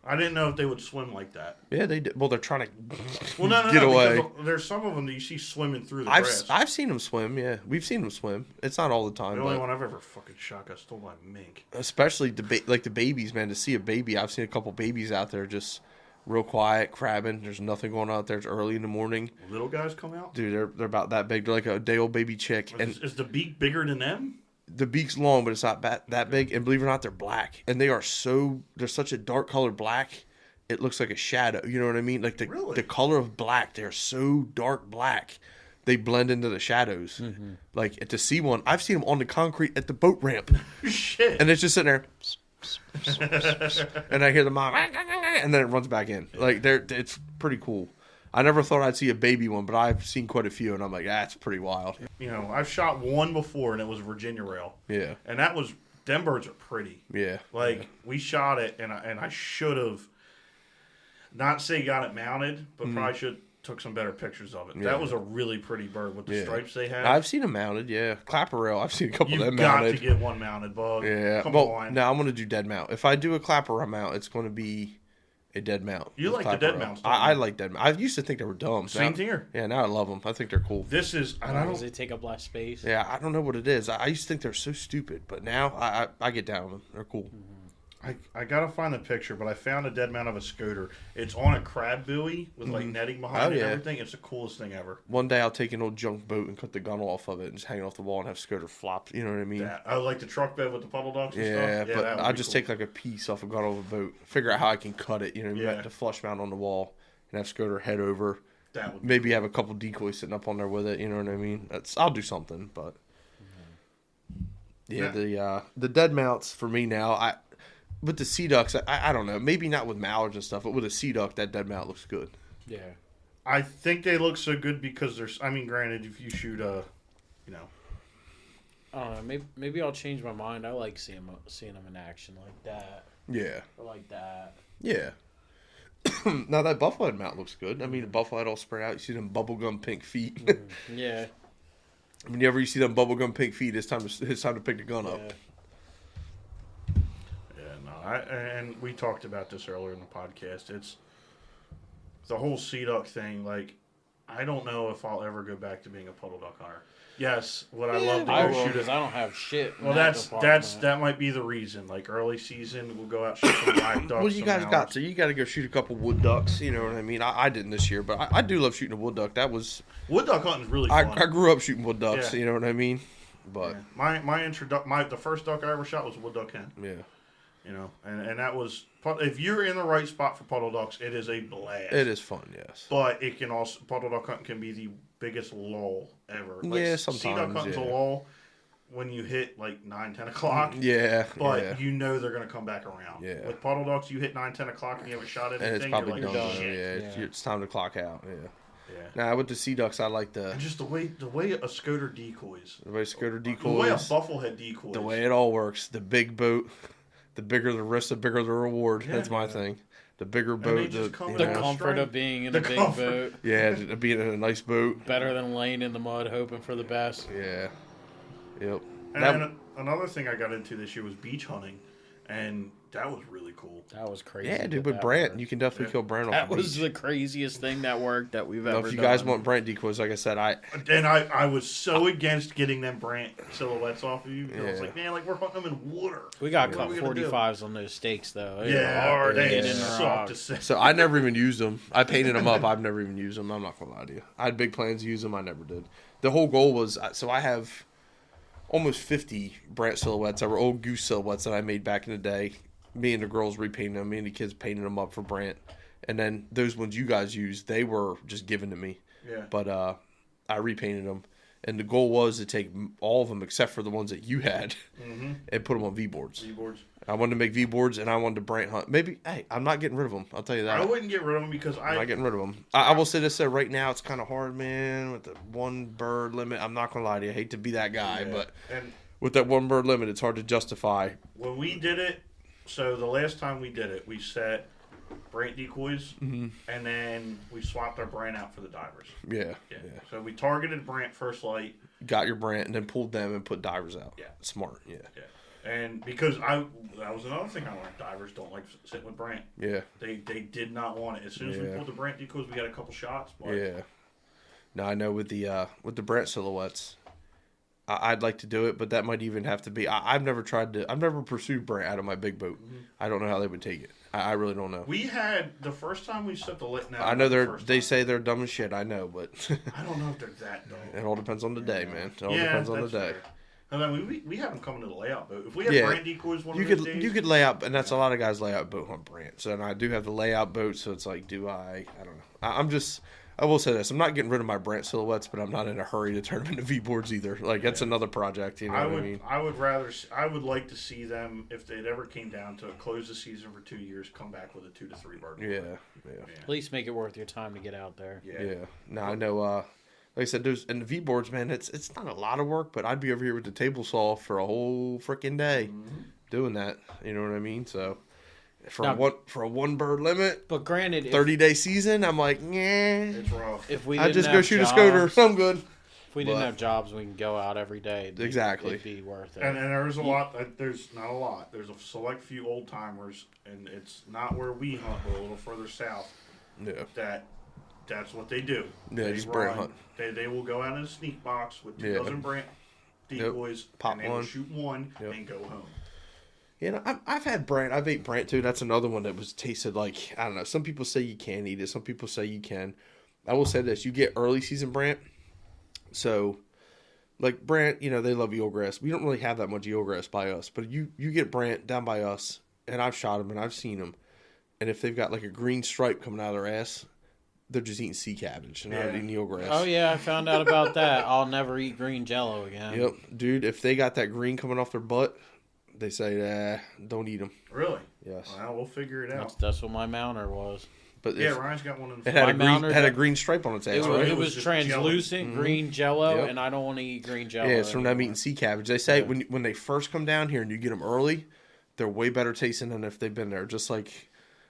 I didn't know if they would swim like that. Yeah, they did. Well, they're trying to Well, no, get away. because there's some of them that you see swimming through the I've grass. I've seen them swim. Yeah, we've seen them swim. It's not all the time, The only but one I've ever fucking shot got stole by mink. especially like the babies, man. To see a baby, I've seen a couple babies out there just real quiet, crabbing. There's nothing going on out there. It's early in the morning, Little guys come out. dude. They're about that big. They're like a day old baby chick, and Is the beak bigger than them? the beak's long, but it's not that big. And believe it or not, they're black, and they're such a dark colored black. It looks like a shadow. You know what I mean? Like Really? the color of black. They're so dark black. They blend into the shadows. Like to see one, I've seen them on the concrete at the boat ramp, Shit. and it's just sitting there. And I hear the mom, and then it runs back in. Like it's pretty cool. I never thought I'd see a baby one, but I've seen quite a few, and I'm like, that's pretty wild. You know, I've shot one before, and it was a Virginia rail, Yeah, and that was them birds are pretty. yeah. Like we shot it, and I should have not say got it mounted, but probably should took some better pictures of it. Yeah. That was a really pretty bird with the Yeah. stripes they had. I've seen them mounted. Yeah, clapper rail. I've seen a couple You've of them got mounted. to get one mounted, bug. Yeah. Come Well, on. no, I'm gonna do dead mount. If I do a clapper mount, it's gonna be a dead mount. You with like the dead Clapper mounts, Up. don't you? I like dead mounts. I used to think they were dumb. Same Now- here. Yeah, now I love them. I think they're cool. This is, and I Because don't, they take up less space. Yeah, I don't know what it is. I used to think they're so stupid, but now I get down with them. They're cool. I gotta find the picture, but I found a dead mount of a scooter. It's on a crab buoy with like netting behind Oh, it and yeah. everything. It's the coolest thing ever. One day I'll take an old junk boat and cut the gun off of it and just hang it off the wall and have Scooter flop. You know what I mean? That, I like the truck bed with the puddle ducks and Yeah, stuff. but that would I be just cool. take like a piece off a gun off a boat, figure out how I can cut it. You know, Yeah. to flush mount on the wall and have Scooter head over. That would be Maybe have a couple decoys sitting up on there with it. You know what I mean? I'll do something, but yeah, the dead mounts for me now. With the sea ducks, I don't know. Maybe not with mallards and stuff, but with a sea duck, that dead mount looks good. Yeah. I think they look so good because there's. I mean, granted, if you shoot a, you know, I don't know. Maybe I'll change my mind. I like seeing them in action like that. Yeah, Or like that. yeah. Now that buffalo head mount looks good. I mean, the buffalo head all spread out. You see them bubblegum pink feet. Yeah. Whenever you see them bubblegum pink feet, it's time to pick the gun up. Yeah. and we talked about this earlier in the podcast. It's the whole sea duck thing. Like, I don't know if I'll ever go back to being a puddle duck hunter. Yes, would I love to I go will shoot because it? I don't have shit. in Well, that that department. might be the reason. Like early season, we'll go out shoot some black ducks. Well, you some guys got mallards. to. You got to go shoot a couple wood ducks. You know what I mean? I didn't this year, but I do love shooting a wood duck. That was Wood duck hunting is really I fun. grew up shooting wood ducks. Yeah. You know what I mean? But Yeah. The first duck I ever shot was a wood duck hen. yeah, You know, and that was, if you're in the right spot for puddle ducks, it is a blast. it is fun. Yes. But it can also, puddle duck hunting can be the biggest lull ever. Yeah, sea duck sometimes, hunting's a yeah. lull when you hit like 9, 10 o'clock. Yeah. But yeah. you know they're going to come back around. Yeah. With puddle ducks, you hit 9, 10 o'clock and you haven't shot anything. And it's probably you're done. like, Yeah, shit. It's time to clock out. Yeah. Yeah. Now with the sea ducks, I like And just the way a Scoter decoys. the way Scooter The way a decoys, bufflehead decoys. the way it all works. The big boat, the bigger the risk, the bigger the reward. Yeah. That's my thing. The bigger they boat, just come you The in know, a comfort straight- of being in the a big comfort. boat. yeah, being in a nice boat. Better than laying in the mud hoping for the best. Yeah. Yep. And That- then another thing I got into this year was beach hunting, and that was really cool. That was crazy. yeah, that dude. With that Brant, worked. you can definitely kill Brant off That the was beach. the craziest thing that worked that we've Now, ever if you done. guys want Brant decoys, like I said, And I was so against getting them Brant silhouettes off of you. I was Yeah. like, man, like we're hunting them in water. We got What cut are we gonna do? 45s on those stakes though. They were Yeah, hard to they get in the suck rock. to say. So I never even used them. I painted them up. I've never even used them. I'm not gonna lie to you. I had big plans to use them. I never did. The whole goal was so I have almost 50 Brant silhouettes that were old goose silhouettes that I made back in the day. Me and the girls repainted them. Me and the kids painted them up for Brant. And then those ones you guys used, they were just given to me. Yeah. But I repainted them. And the goal was to take all of them except for the ones that you had and put them on V-boards. Keyboards. I wanted to make V-boards and I wanted to Brant hunt. Maybe, hey, I'm not getting rid of them. I'll tell you that. I wouldn't get rid of them because I'm not getting rid of them. I will say this, right now it's kind of hard, man, with the one bird limit. I'm not going to lie to you. I hate to be that guy, but and with that one bird limit, it's hard to justify. when we did it, so the last time we did it, we set Brant decoys, and then we swapped our Brant out for the divers. Yeah. Yeah. So we targeted Brant first light. Got your Brant and then pulled them and put divers out. Yeah. Smart, yeah. Yeah. And because that was another thing I learned. Divers don't like sitting with Brant. Yeah. They did not want it. As soon as we Yeah. pulled the Brant decoys, we got a couple shots. But Yeah. Now I know with the Brant silhouettes, I'd like to do it, but that might even have to be. I've never pursued Brant out of my big boat. I don't know how they would take it. I really don't know. we had the first time we set the lit. Now I know the they first say they're dumb as shit. I know, but time. I don't know if they're that dumb. it all depends on the day, man. It all Yeah, depends on the that's day. fair. And then we have them coming to the layout boat. If we have Yeah. Brant decoys one You of those could days, you could lay out, and that's a lot of guys lay out boat on Brant. So and I do have the layout boat, so it's like, do I? I don't know. I will say this: I'm not getting rid of my Brant silhouettes, but I'm not in a hurry to turn them into V boards either. Like that's another project, you know I what would I mean? I would like to see them, if it ever came down to it, close the season for 2 years, come back with a 2 to 3 bird. Yeah. At least make it worth your time to get out there. Yeah. Now I know. Like I said, there's and the V boards, man. It's not a lot of work, but I'd be over here with the table saw for a whole freaking day doing that. You know what I mean? So for Now- a one bird limit, But granted, 30-day season, I'm like, yeah. It's rough. if we I didn't just go have shoot a jobs, scoter. I'm good. If we didn't But- have jobs, we can go out every day. Exactly. It'd be worth it. And there's a lot. There's not a lot. There's a select few old timers, and it's not where we hunt, but a little further south. Yeah. That's what they do. Yeah, They just brant hunt. They will go out in a sneak box with 2 Yeah. dozen brant decoys, Pop and they will one. shoot one Yep. and go home. You know, I've had brant. I've ate brant too. That's another one that was tasted like, I don't know. Some people say you can't eat it. Some people say you can. I will say this: you get early season brant. So, like brant, you know, they love eelgrass. We don't really have that much eelgrass by us, but you get brant down by us, and I've shot them and I've seen them. And if they've got like a green stripe coming out of their ass, they're just eating sea cabbage and not eating eelgrass. Oh yeah, I found out about that. I'll never eat green Jello again. Yep, dude. If they got that green coming off their butt, they say, don't eat them. Really? Yes. Well, we'll figure it out. That's what my mounter was. But Yeah, if Ryan's got one of it the. had My a mounter- green stripe on its ass, It, right? it was was just translucent green Jello, Yep. and I don't want to eat green Jello. Yeah, it's from them anymore. eating sea cabbage. They say when they first come down here and you get them early, they're way better tasting than if they've been there. Just like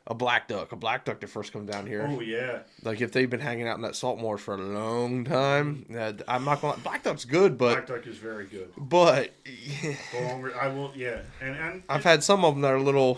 a black duck. A black duck that first comes down here. Oh yeah. Like if they've been hanging out in that salt marsh for a long time, I'm not gonna. Black duck's good, Black but duck is very good. but The longer I will, yeah, and I've had some of them that are a little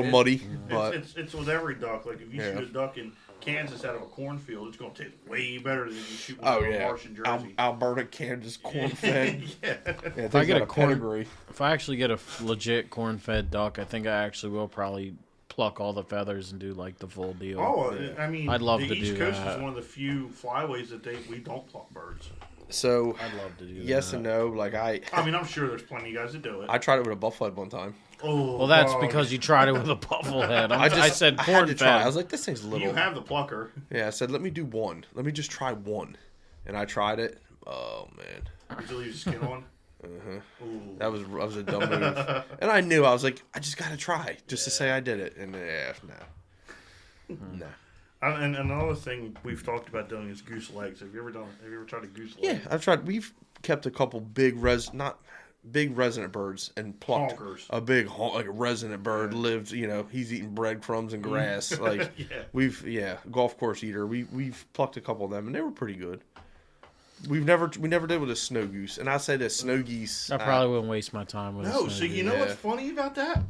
muddy. But it's with every duck. Like if you Yeah. shoot a duck in Kansas out of a cornfield, it's going to taste way better than you shoot one oh out of a yeah, marsh in Jersey. Alberta, Kansas, corn fed. Yeah. If I get a corn- pedigree. If I actually get a legit corn-fed duck, I think I actually will probably pluck all the feathers and do like the full deal. Oh, I mean, I'd love the to East do Coast that. is one of the few flyways that we don't pluck birds. So I'd love to do yes that. and no. Like I mean, I'm sure there's plenty of guys that do it. I tried it with a buffalo one time. Oh, Well, that's dog. because you tried it with a buffalo head. I said I had to try. I corn-fed. was like, this thing's little. you have the plucker. Yeah, I said, let me do one. Let me just try one. And I tried it. Oh, man. Did you leave the skin on? Ooh. That was a dumb move. And I knew. I was like, I just got to try just to say I did it. And yeah, no. No. And another thing we've talked about doing is goose legs. Have you ever tried a goose leg? Yeah, I've tried. We've kept a couple not big resident birds and plucked Honkers. a big like a resident bird lived, he's eating breadcrumbs and grass. Like Yeah. golf course eater. We've plucked a couple of them and they were pretty good. We never did with a snow goose. And I say that snow geese I probably wouldn't waste my time with No, a so snow you goose. know what's funny about that?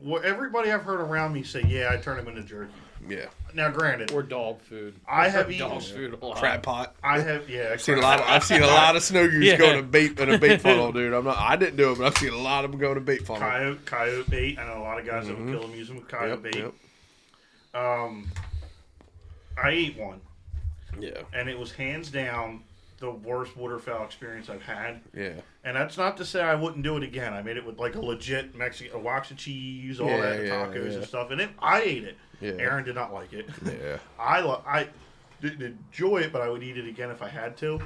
Well, everybody I've heard around me say, yeah, I turn them into jerky. yeah. Now, granted, Or dog food. I have dog eaten. food a lot. Crab pot. I have, yeah. I've seen a lot of snow goose Yeah. go in a bait funnel, dude. I didn't do it, but I've seen a lot of them go in a bait funnel. Coyote bait. I know a lot of guys that would kill them using with coyote bait. Yep. I ate one, Yeah. and it was hands down the worst waterfowl experience I've had. Yeah. And that's not to say I wouldn't do it again. I made it with like a legit Mexican, a wax of cheese, all that, tacos and stuff. And I ate it. Yeah. Aaron did not like it. Yeah. I didn't enjoy it, but I would eat it again if I had to.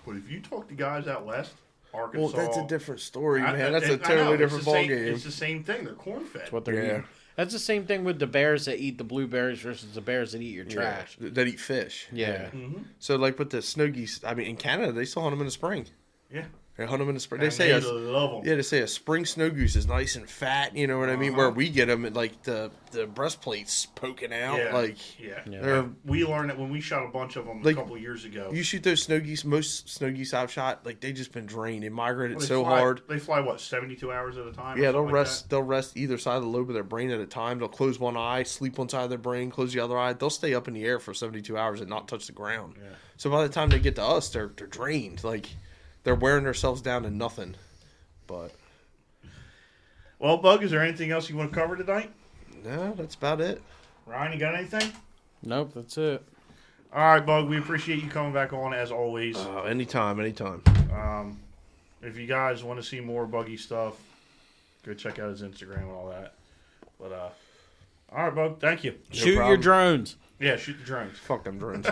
But if you talk to guys out west, Arkansas, Well, that's a different story, I- man. That's I a totally know, it's different the same- ballgame. It's the same thing. They're corn fed. That's what they're Yeah. eating. That's the same thing with the bears that eat the blueberries versus the bears that eat your trash. Yeah. That eat fish. Yeah. So, like with the snow geese, I mean, in Canada, they still hunt them in the spring. Yeah. They hunt them in the spring. And They say love them. yeah, they say a spring snow goose is nice and fat. You know what I mean? Where we get them, like the breastplates poking out. Yeah. Like Yeah. they're We learned that when we shot a bunch of them Like, a couple of years ago. you shoot those snow geese. Most snow geese I've shot, like they just been drained. They migrated They so fly- hard. They fly, what, 72 hours at a time? or Yeah, they'll something like rest. They'll rest either side of the lobe of their brain at a time. They'll close one eye, sleep one side of their brain, close the other eye. They'll stay up in the air for 72 hours and not touch the ground. Yeah. So by the time they get to us, they're drained. Like they're wearing themselves down to nothing. But Well, Bug, is there anything else you want to cover tonight? no, that's about it. Ryan, you got anything? Nope, that's it. All right, Bug, we appreciate you coming back on as always. Anytime. If you guys want to see more Buggy stuff, go check out his Instagram and all that. But all right, Bug, thank you. Shoot your problem. drones. Yeah, shoot the drones. Fuck them drones.